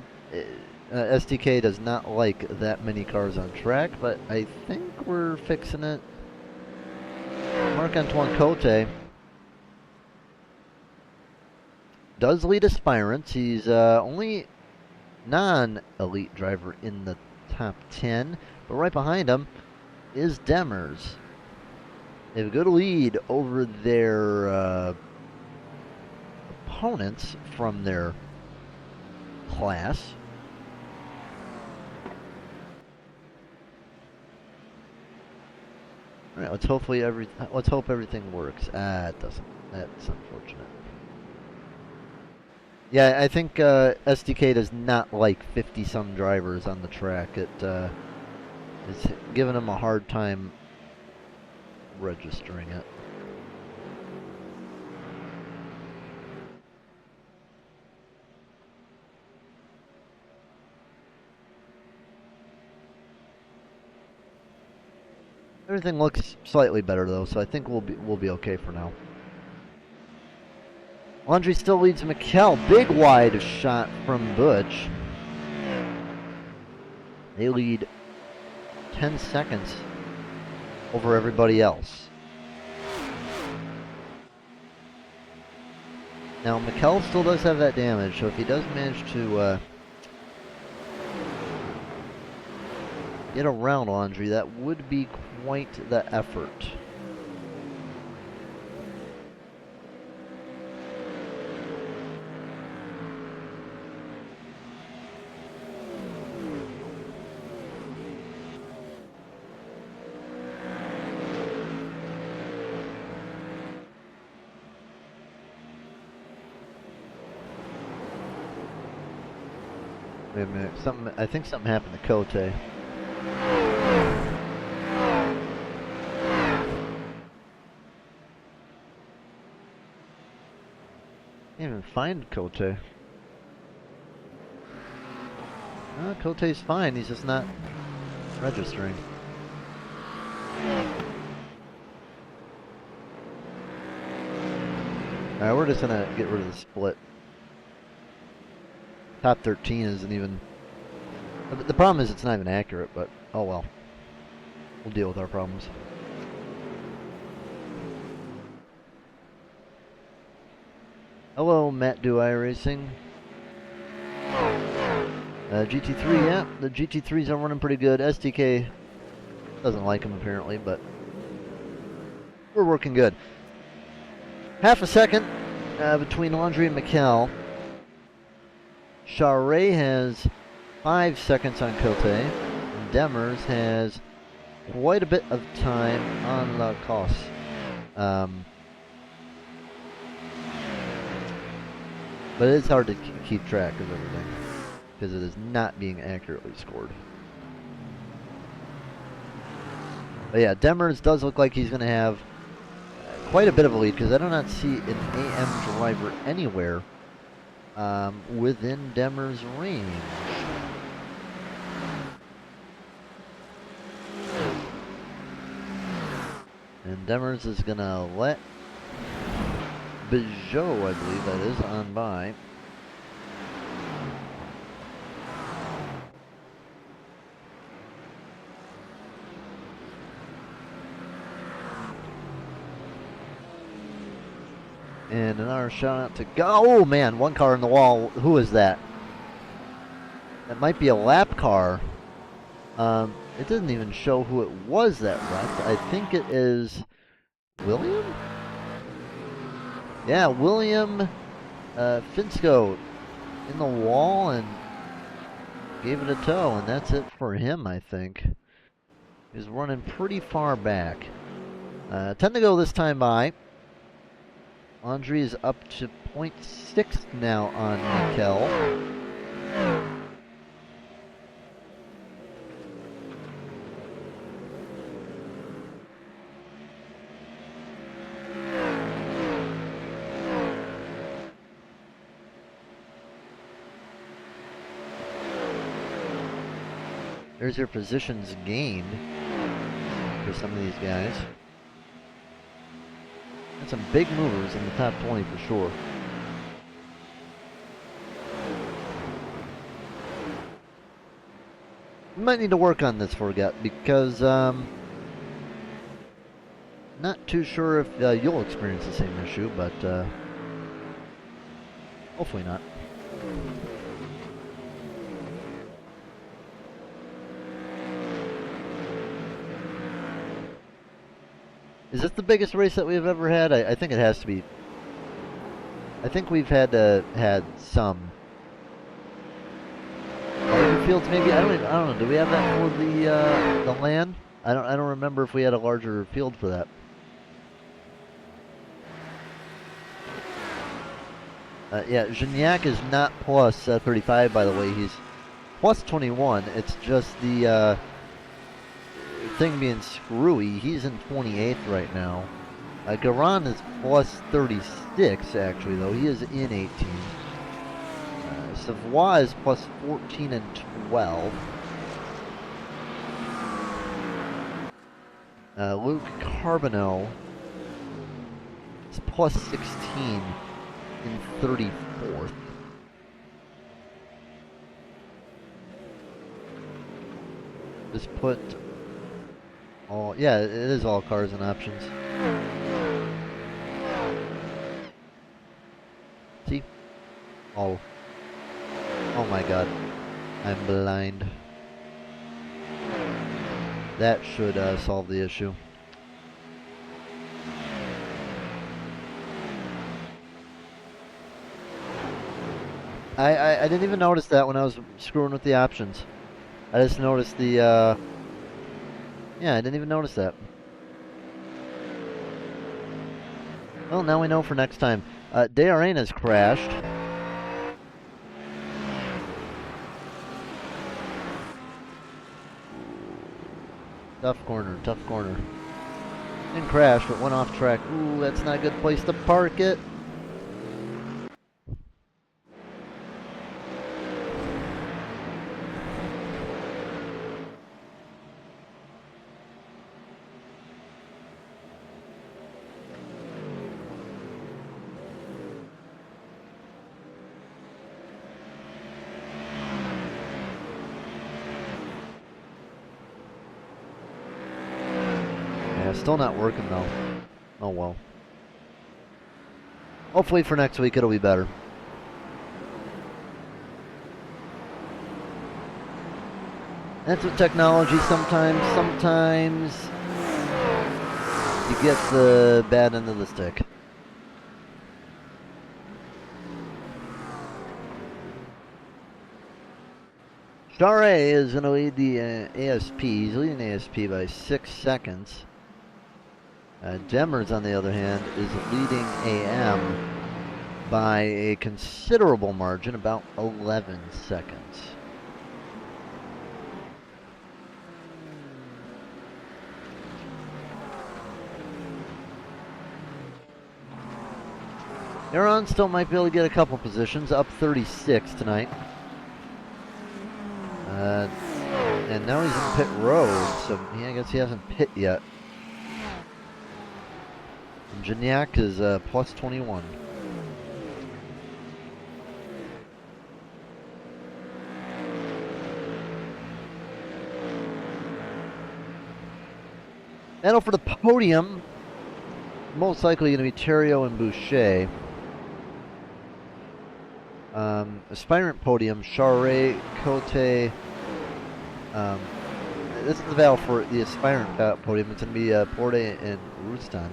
SDK does not like that many cars on track, but I think we're fixing it. Marc-Antoine Cote does lead aspirants. He's only non-elite driver in the top 10, but right behind him is Demers. They have a good lead over their opponents from their class. All right, let's hope everything works. It doesn't. That's unfortunate. Yeah, I think SDK does not like 50-some drivers on the track. It is giving them a hard time registering it. Everything looks slightly better though, so I think we'll be okay for now. Landry still leads Mikkel. Big wide shot from Butch. They lead 10 seconds over everybody else. Now Mikkel still does have that damage, so if he does manage to get around Landry, that would be quite the effort. Wait a minute, I think something happened to Cote. Can't even find Cote. Cote's fine, he's just not registering. Alright, we're just gonna get rid of the split. Top 13 isn't even... The problem is it's not even accurate, but oh well. We'll deal with our problems. Hello, Matt Dewey Racing. GT3, yeah, the GT3s are running pretty good. SDK doesn't like them apparently, but we're working good. Half a second between Landry and Mikkel. Charest has 5 seconds on Cote. And Demers has quite a bit of time on Lacoste. But it's hard to keep track of everything because it is not being accurately scored. But yeah, Demers does look like he's going to have quite a bit of a lead because I do not see an AM driver anywhere within Demers' range. And Demers is going to let Bijot, I believe that is, on by. And another shout out to go. Oh man, one car in the wall. Who is that? That might be a lap car. It doesn't even show who it was that wrecked. I think it is William? Yeah, William Finsko in the wall and gave it a tow, and that's it for him, I think. He's running pretty far back. 10 to go this time by. Landry is up to 0.6 now on Mikkel. There's your positions gained for some of these guys. And some big movers in the top 20 for sure. We might need to work on this forget because not too sure if you'll experience the same issue, but hopefully not. Is this the biggest race that we've ever had? I think it has to be. I think we've had some larger fields, maybe. I don't know. Do we have that for the land? I don't remember if we had a larger field for that. Yeah, Gignac is not plus 35, by the way. He's plus 21. It's just the thing being screwy. He's in 28th right now. Garan is plus 36, actually, though. He is in 18. Savoie is plus 14 and 12. Luke Carbonell is plus 16 in 34th. Just put all, yeah, it is all cars and options. See? Oh. Oh my god. I'm blind. That should solve the issue. I didn't even notice that when I was screwing with the options. I just noticed the, yeah, I didn't even notice that. Well, now we know for next time. De Arena's crashed. Tough corner, tough corner. Didn't crash, but went off track. Ooh, that's not a good place to park it. Still not working though. Oh well. Hopefully for next week it'll be better. That's with technology sometimes. Sometimes you get the bad end of the stick. Charest is going to lead the ASP. He's leading ASP by 6 seconds. Demers, on the other hand, is leading AM by a considerable margin, about 11 seconds. Aaron still might be able to get a couple positions, up 36 tonight. And now he's in pit road, so I guess he hasn't pit yet. Gignac is plus 21. Battle for the podium. Most likely going to be Theriault and Boucher. Aspirant podium, Charest, Cote. This is the battle for the aspirant podium. It's going to be Porte and Roustan.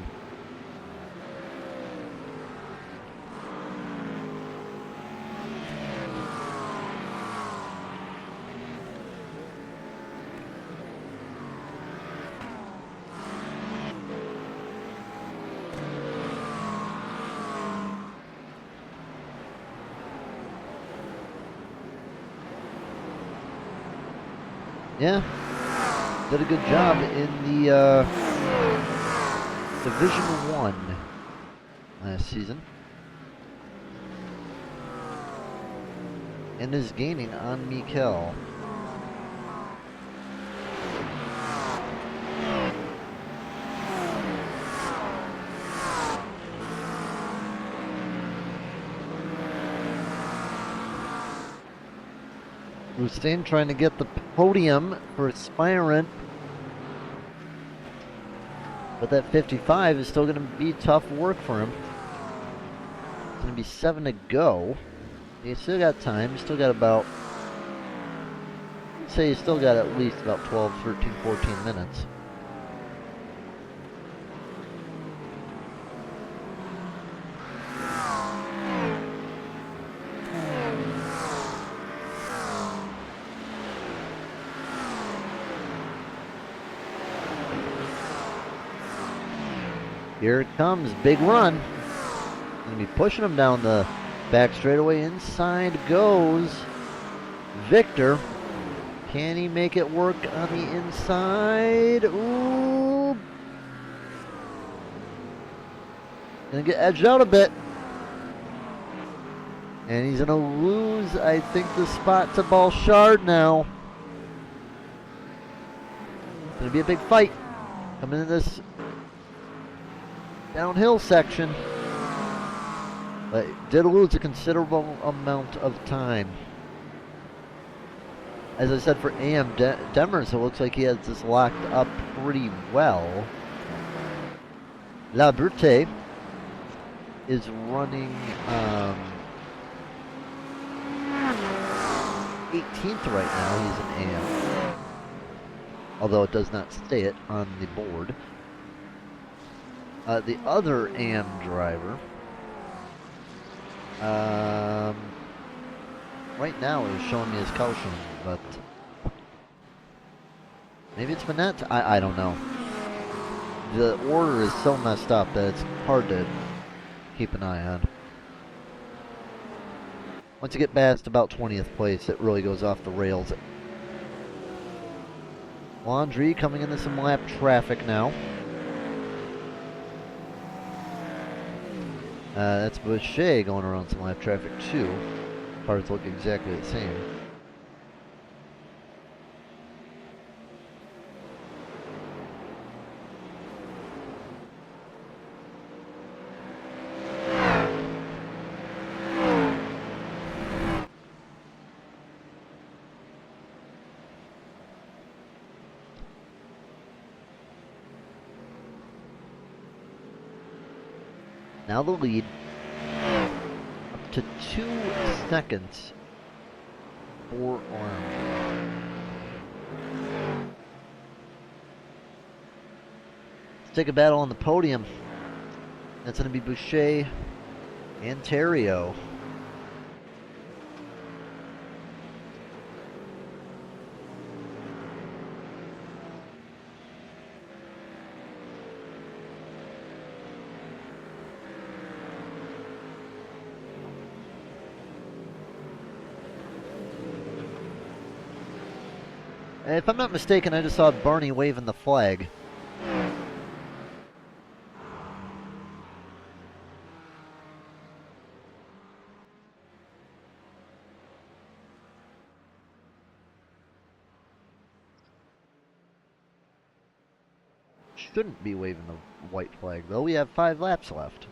Yeah, did a good job in the Division 1 last season. And is gaining on Mikel. Rustin trying to get the podium for Spirant. But that 55 is still going to be tough work for him. It's going to be 7 to go. He's still got time. He's still got about, I'd say he's still got at least about 12, 13, 14 minutes. Here it comes, big run. Gonna be pushing him down the back straightaway. Inside goes Victor. Can he make it work on the inside? Ooh. Gonna get edged out a bit. And he's gonna lose, I think, the spot to Balchard now. It's gonna be a big fight coming in this downhill section, but did lose a considerable amount of time. As I said, for AM Demers, it looks like he has this locked up pretty well. La Brute is running 18th right now. He's an AM, although it does not state it on the board. The other AM driver, right now is showing me his caution, but maybe it's Manette. I don't know. The order is so messed up that it's hard to keep an eye on. Once you get past about 20th place, it really goes off the rails. Laundry coming into some lap traffic now. That's Boucher going around some lap traffic too. Cars look exactly the same. Now the lead up to 2 seconds for Orange. Let's take a battle on the podium. That's going to be Boucher and Terrio. If I'm not mistaken, I just saw Barney waving the flag. Shouldn't be waving the white flag, though. We have 5 laps left.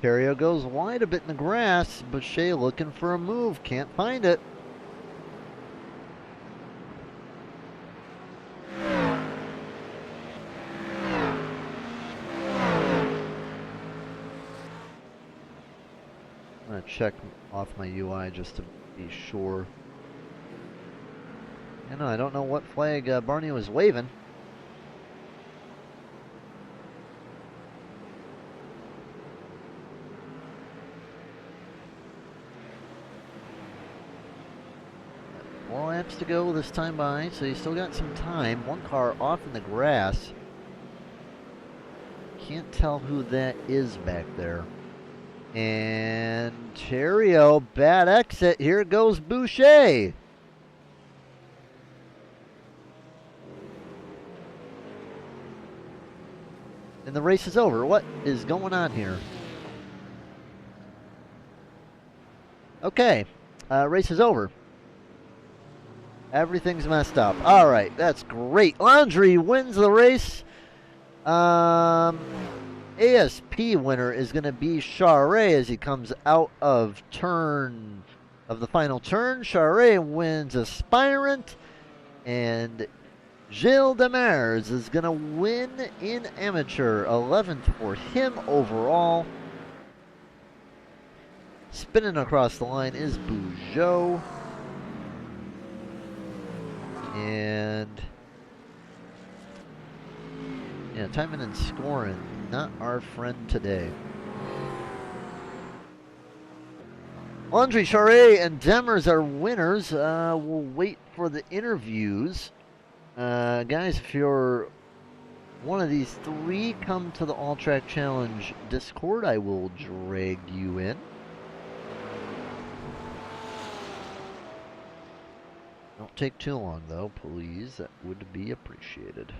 Terrio goes wide a bit in the grass. Boucher looking for a move. Can't find it. I'm going to check off my UI just to be sure. You know, I don't know what flag Barney was waving. To go this time by, so he's still got some time. One car off in the grass. Can't tell who that is back there. And Terrio, bad exit. Here goes Boucher. In the race is over. What is going on here? Okay, race is over. Everything's messed up. All right, that's great. Laundry wins the race. ASP winner is going to be Charest as he comes out of the final turn. Charest wins Aspirant, and Gilles Demers is going to win in Amateur. 11th for him overall. Spinning across the line is Bougeot. And yeah, timing and scoring, not our friend today. Laundry, Charest, and Demers are winners. We'll wait for the interviews. Guys, if you're one of these three, come to the All Track Challenge Discord. I will drag you in. Don't take too long, though, please. That would be appreciated.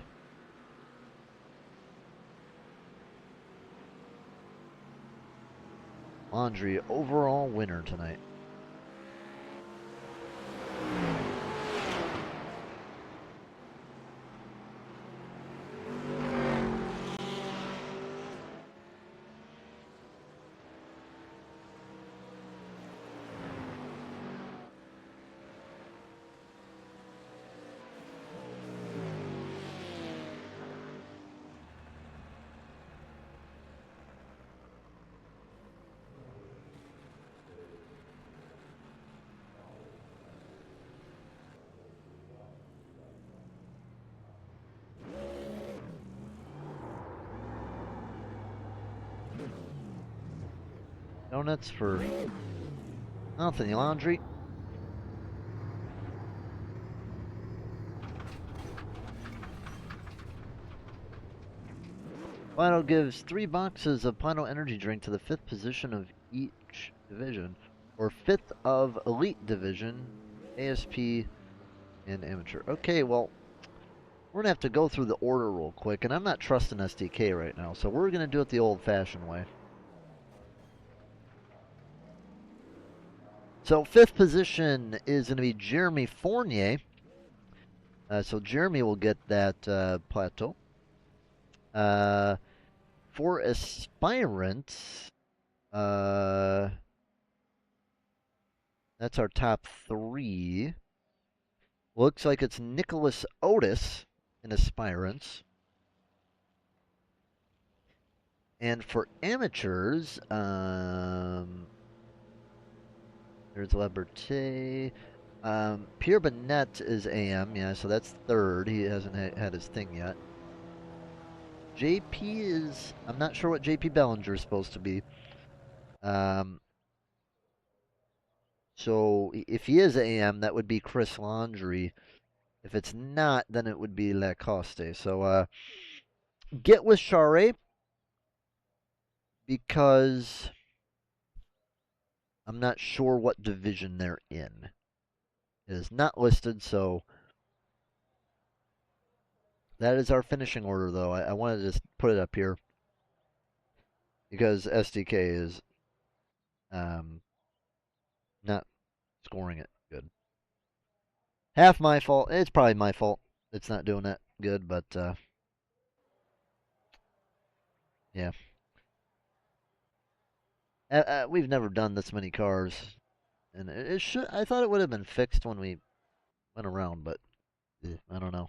Laundry, overall winner tonight. Donuts for Anthony Laundry. Platto gives 3 boxes of Platto energy drink to the 5th position of each division, or 5th of elite division, ASP, and amateur. Okay, well, we're gonna have to go through the order real quick, and I'm not trusting SDK right now, so we're gonna do it the old-fashioned way. So 5th position is going to be Jeremy Fournier. So Jeremy will get that plateau. For aspirants, that's our top 3. Looks like it's Nicholas Otis in aspirants. And for amateurs, there's Liberté. Pierre Bennett is AM, yeah, so that's 3rd. He hasn't had his thing yet. JP is... I'm not sure what JP Bellinger is supposed to be. So if he is AM, that would be Chris Laundry. If it's not, then it would be Lacoste. So get with Charest, because I'm not sure what division they're in. It is not listed, so that is our finishing order, though. I wanted to just put it up here because SDK is not scoring it good. Half my fault. It's probably my fault. It's not doing that good, but yeah. We've never done this many cars, and it should. I thought it would have been fixed when we went around, but I don't know.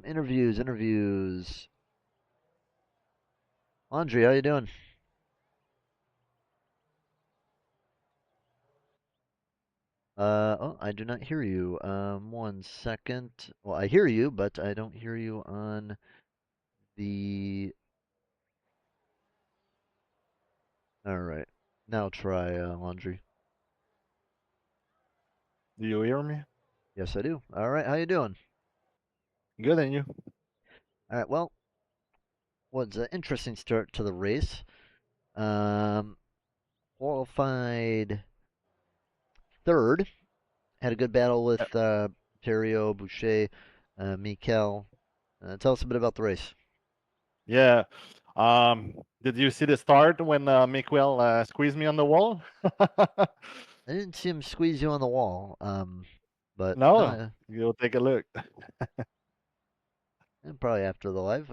Interviews. Andre, how you doing? Oh, I do not hear you. 1 second. Well, I hear you, but I don't hear you on the... Alright. Now try, Laundry. Do you hear me? Yes, I do. Alright, how you doing? Good, and you? Alright, well, was an interesting start to the race. Qualified 3rd. Had a good battle with Terrio, Boucher, Mikel. Tell us a bit about the race. Yeah. Did you see the start when Miguel squeezed me on the wall? I didn't see him squeeze you on the wall, but No, you'll take a look. probably after the live.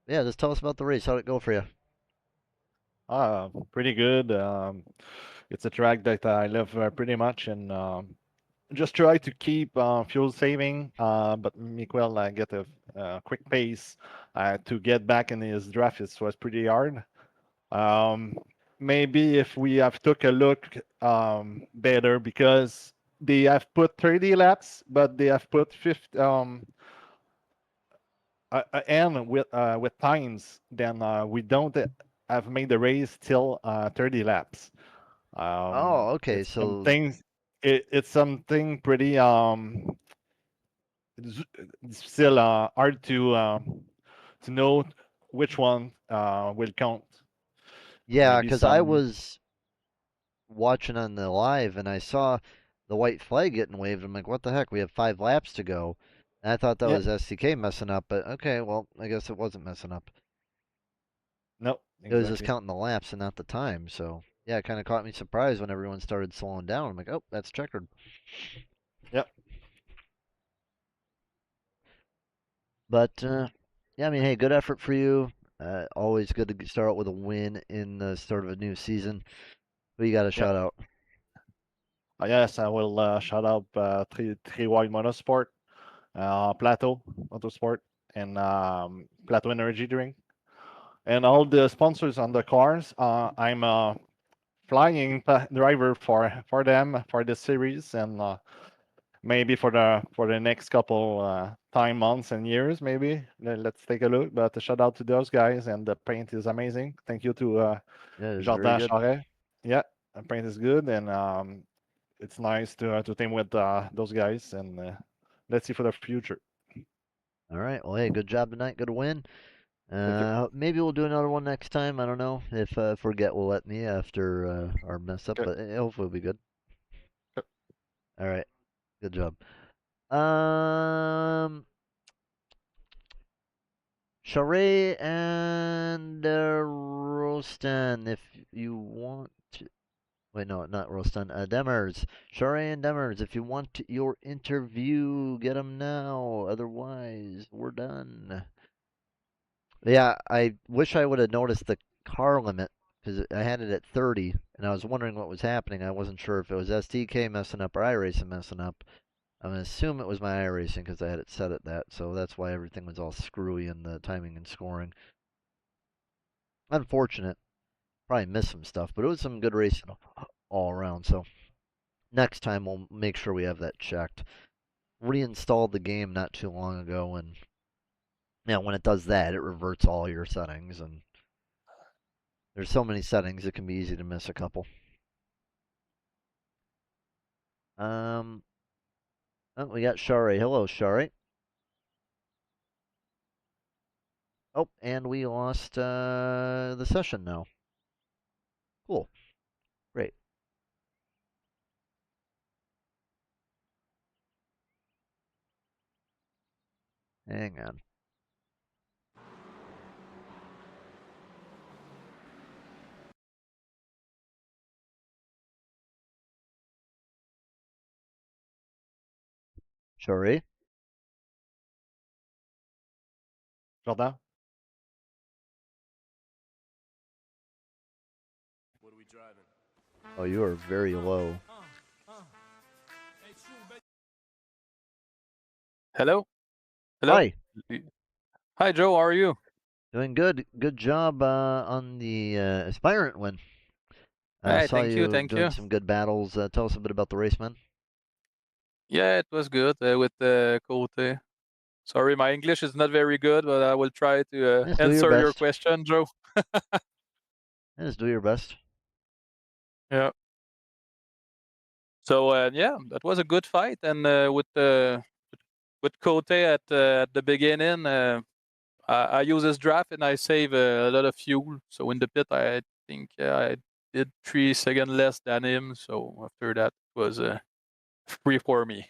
Yeah, just tell us about the race. How'd it go for you? Pretty good. It's a track that I love pretty much, and just try to keep fuel saving. But Miguel get a quick pace to get back in his draft. It was pretty hard. Maybe if we have took a look better because they have put 30 laps, but they have put 50 and with times, then we don't have made the race till 30 laps. Oh, okay. It's So something. It's something pretty it's still hard to know which one will count. yeah, Maybe because I some. was watching on the live and I saw the white flag getting waved. I'm like, what the heck? We have 5 laps to go. And I thought that Yeah. was STK messing up, but okay, well, I guess it wasn't messing up. No. It was just Exactly. counting the laps and not the time. So yeah, it kind of caught me surprised when everyone started slowing down. I'm like, oh, that's checkered. Yep. But yeah, I mean, hey, good effort for you. Always good to start out with a win in the start of a new season. Who you got to Yep. shout out? Yes, I will shout out Three Wide Motorsport, Platto Motorsport, and Platto Energy Drink, and all the sponsors on the cars. I'm a flying driver for them for this series, and maybe for the next couple months and years, maybe. Let's take a look. But a shout out to those guys, and the paint is amazing. Thank you to Yeah, it's very Jardin good. Charret. Yeah, the paint is good, and it's nice to team with those guys, and let's see for the future. All right. Well, hey, good job tonight. Good win. Thank you. Maybe we'll do another one next time. I don't know if Forget will let me after our mess up, Okay. but hopefully it'll be good. Okay. All right. Good job. Um, Charret and Rostan, if you want to. Wait, no, not Rostan. Demers. Charret and Demers, if you want your interview, get them now. Otherwise, we're done. Yeah, I wish I would have noticed the car limit because I had it at 30, and I was wondering what was happening. I wasn't sure if it was STK messing up or iRacing messing up. I'm gonna assume it was my iRacing because I had it set at that, so that's why everything was all screwy in the timing and scoring. Unfortunate. Probably missed some stuff, but it was some good racing all around. So next time we'll make sure we have that checked. Reinstalled the game not too long ago, and yeah, when it does that, it reverts all your settings, and there's so many settings it can be easy to miss a couple. Oh, we got Shari. Hello, Shari. Oh, and we lost the session now. Cool. Great. Hang on. Shari? Jardin. Oh, you are very low. Hello? Hello? Hi. Hi, Joe. How are you? Doing good. Good job on the aspirant win. Hey, Saw thank you, you thank doing you. some good battles. Tell us a bit about the race, man. Yeah, it was good with Côté. Sorry, my English is not very good, but I will try to Just do your answer your best. question, Joe. Just do your best. Yeah. So yeah, that was a good fight, and with Côté at the beginning, I use his draft and I save a lot of fuel. So in the pit, I think I did 3 seconds less than him. So after that, it was free for me.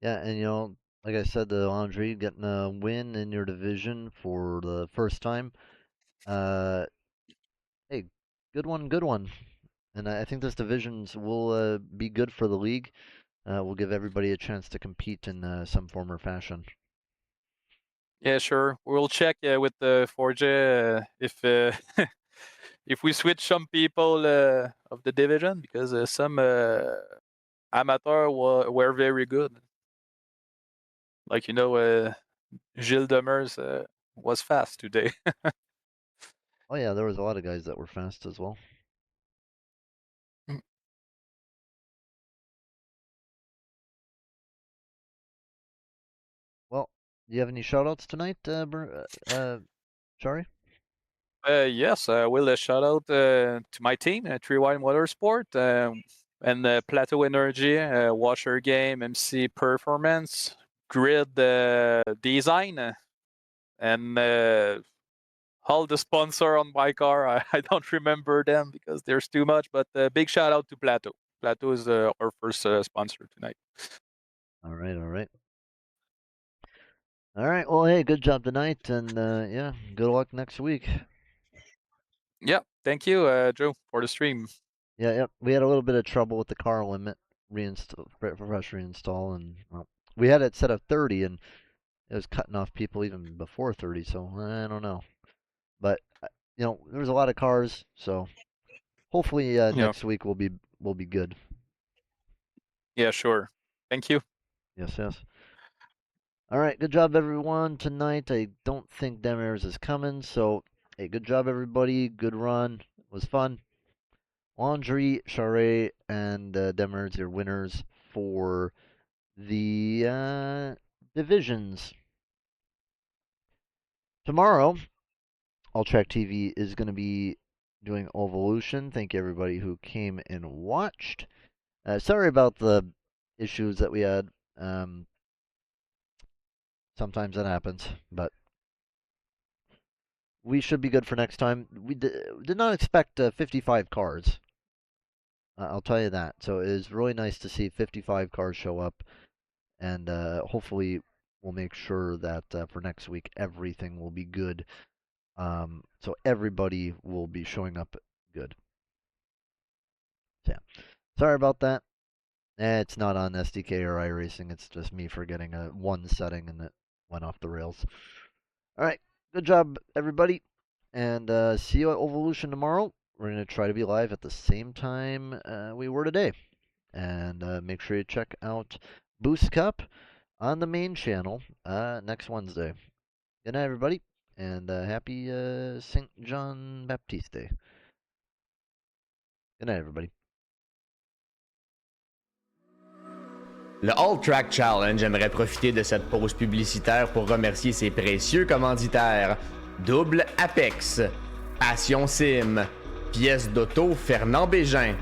Yeah, and like I said, Andre getting a win in your division for the first time. Hey, good one, good one. And I think this divisions will be good for the league. We'll give everybody a chance to compete in some form or fashion. Yeah, sure. We'll check with the Forge if if we switch some people of the division, because some amateur were very good. Like Gilles Demers was fast today. Oh yeah, there was a lot of guys that were fast as well. Well, do you have any shoutouts tonight, Shari? Yes, I will shout out to my team, 3Y Motorsport, and Platto Energy, Washer Game, MC Performance, Grid Design, and all the sponsor on my car. I don't remember them because there's too much, but big shout out to Platto. Platto is our first sponsor tonight. All right, all right. All right, well, hey, good job tonight, and yeah, good luck next week. Yeah, thank you, Joe, for the stream. Yeah, we had a little bit of trouble with the car limit fresh reinstall, and well, we had it set at 30, and it was cutting off people even before 30, so I don't know. But there was a lot of cars, so hopefully next week will be good. Yeah, sure. Thank you. Yes, yes. All right, good job everyone tonight. I don't think Demers is coming, so hey, good job everybody. Good run. It was fun. Laundry, Charest, and Demers, your winners for the divisions. Tomorrow, ALLTRACKTV is going to be doing Evolution. Thank you everybody who came and watched. Sorry about the issues that we had. Sometimes that happens, but we should be good for next time. We did not expect 55 cars. I'll tell you that. So it is really nice to see 55 cars show up, and hopefully we'll make sure that for next week everything will be good. So everybody will be showing up good. So, yeah. Sorry about that. It's not on SDK or iRacing. It's just me forgetting one setting and it went off the rails. All right. Good job, everybody. And see you at Evolution tomorrow. We're going to try to be live at the same time we were today. And make sure you check out Boostcup on the main channel next Wednesday. Good night, everybody. And happy St. John Baptiste Day. Good night, everybody. Le All-Track Challenge aimerait profiter de cette pause publicitaire pour remercier ses précieux commanditaires. Double Apex, Passion Sim, Pièces d'auto Fernand Bégin,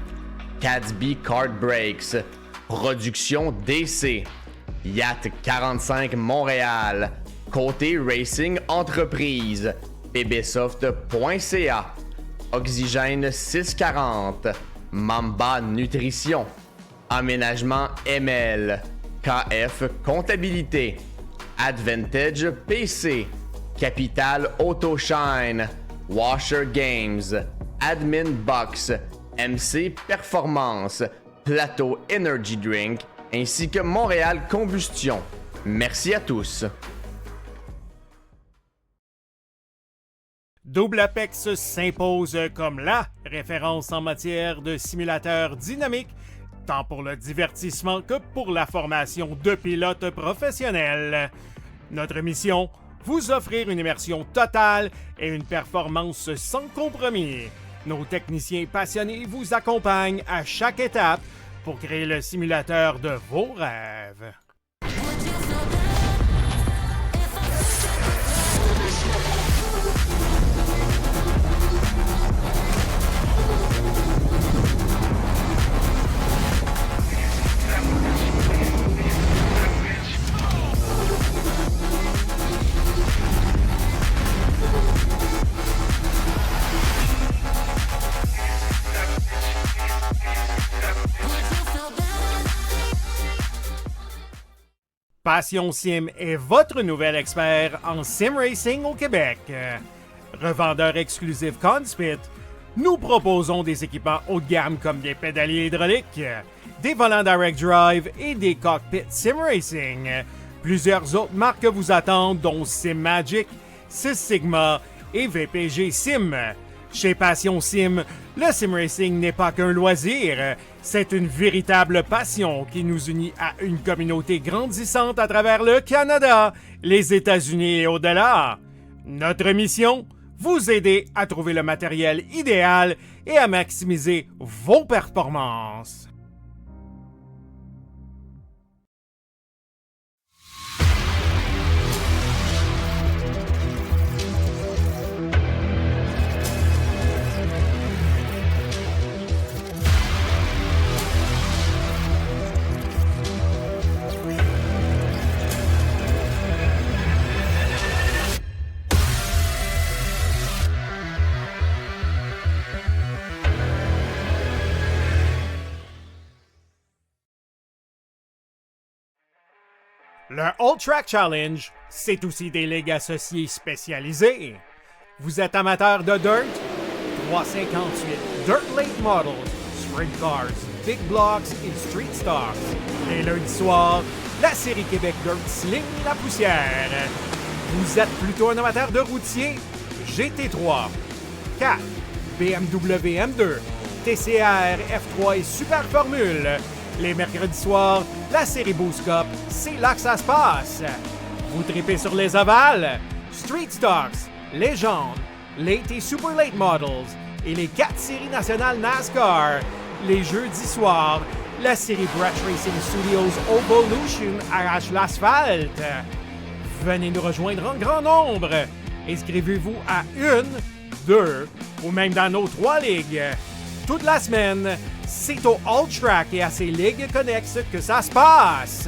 Cadsby Kart Brakes, Production DC, Yacht 45 Montréal, Côté Racing Entreprise, pbsoft.ca, Oxygène 640, Mamba Nutrition, Aménagement ML, KF Comptabilité, Advantage PC, Capital Autoshine, Washer Games, Admin Box, MC Performance, Platto Energy Drink, ainsi que Montréal Combustion. Merci à tous. Double Apex s'impose comme la référence en matière de simulateurs dynamiques, tant pour le divertissement que pour la formation de pilotes professionnels. Notre mission, vous offrir une immersion totale et une performance sans compromis. Nos techniciens passionnés vous accompagnent à chaque étape pour créer le simulateur de vos rêves. Passion Sim est votre nouvel expert en sim racing au Québec. Revendeur exclusif Conspit, nous proposons des équipements haut de gamme comme des pédaliers hydrauliques, des volants direct drive et des cockpits sim racing. Plusieurs autres marques vous attendent, dont Sim Magic, Six Sigma et VPG Sim. Chez Passion Sim, le sim racing n'est pas qu'un loisir, c'est une véritable passion qui nous unit à une communauté grandissante à travers le Canada, les États-Unis et au-delà. Notre mission, vous aider à trouver le matériel idéal et à maximiser vos performances. Le All-Track Challenge, c'est aussi des ligues associées spécialisées. Vous êtes amateur de dirt? 358 Dirt Late Models, Sprint Cars, Big Blocks et Street Stocks. Les lundis soirs, la Série Québec Dirt sling la poussière. Vous êtes plutôt un amateur de routier? GT3, 4, BMW M2, TCR, F3 et Super Formule. Les mercredis soirs, la série Boostcup, c'est là que ça se passe. Vous tripez sur les ovales, Street Stocks, Légende, Late et Super Late Models et les 4 séries nationales NASCAR. Les jeudis soirs, la série Brett Racing Studios Evolution arrache l'asphalte. Venez nous rejoindre en grand nombre. Inscrivez-vous à 1, 2 ou même dans nos 3 ligues. Toute la semaine, c'est au All Track et à ses ligues connexes que ça se passe.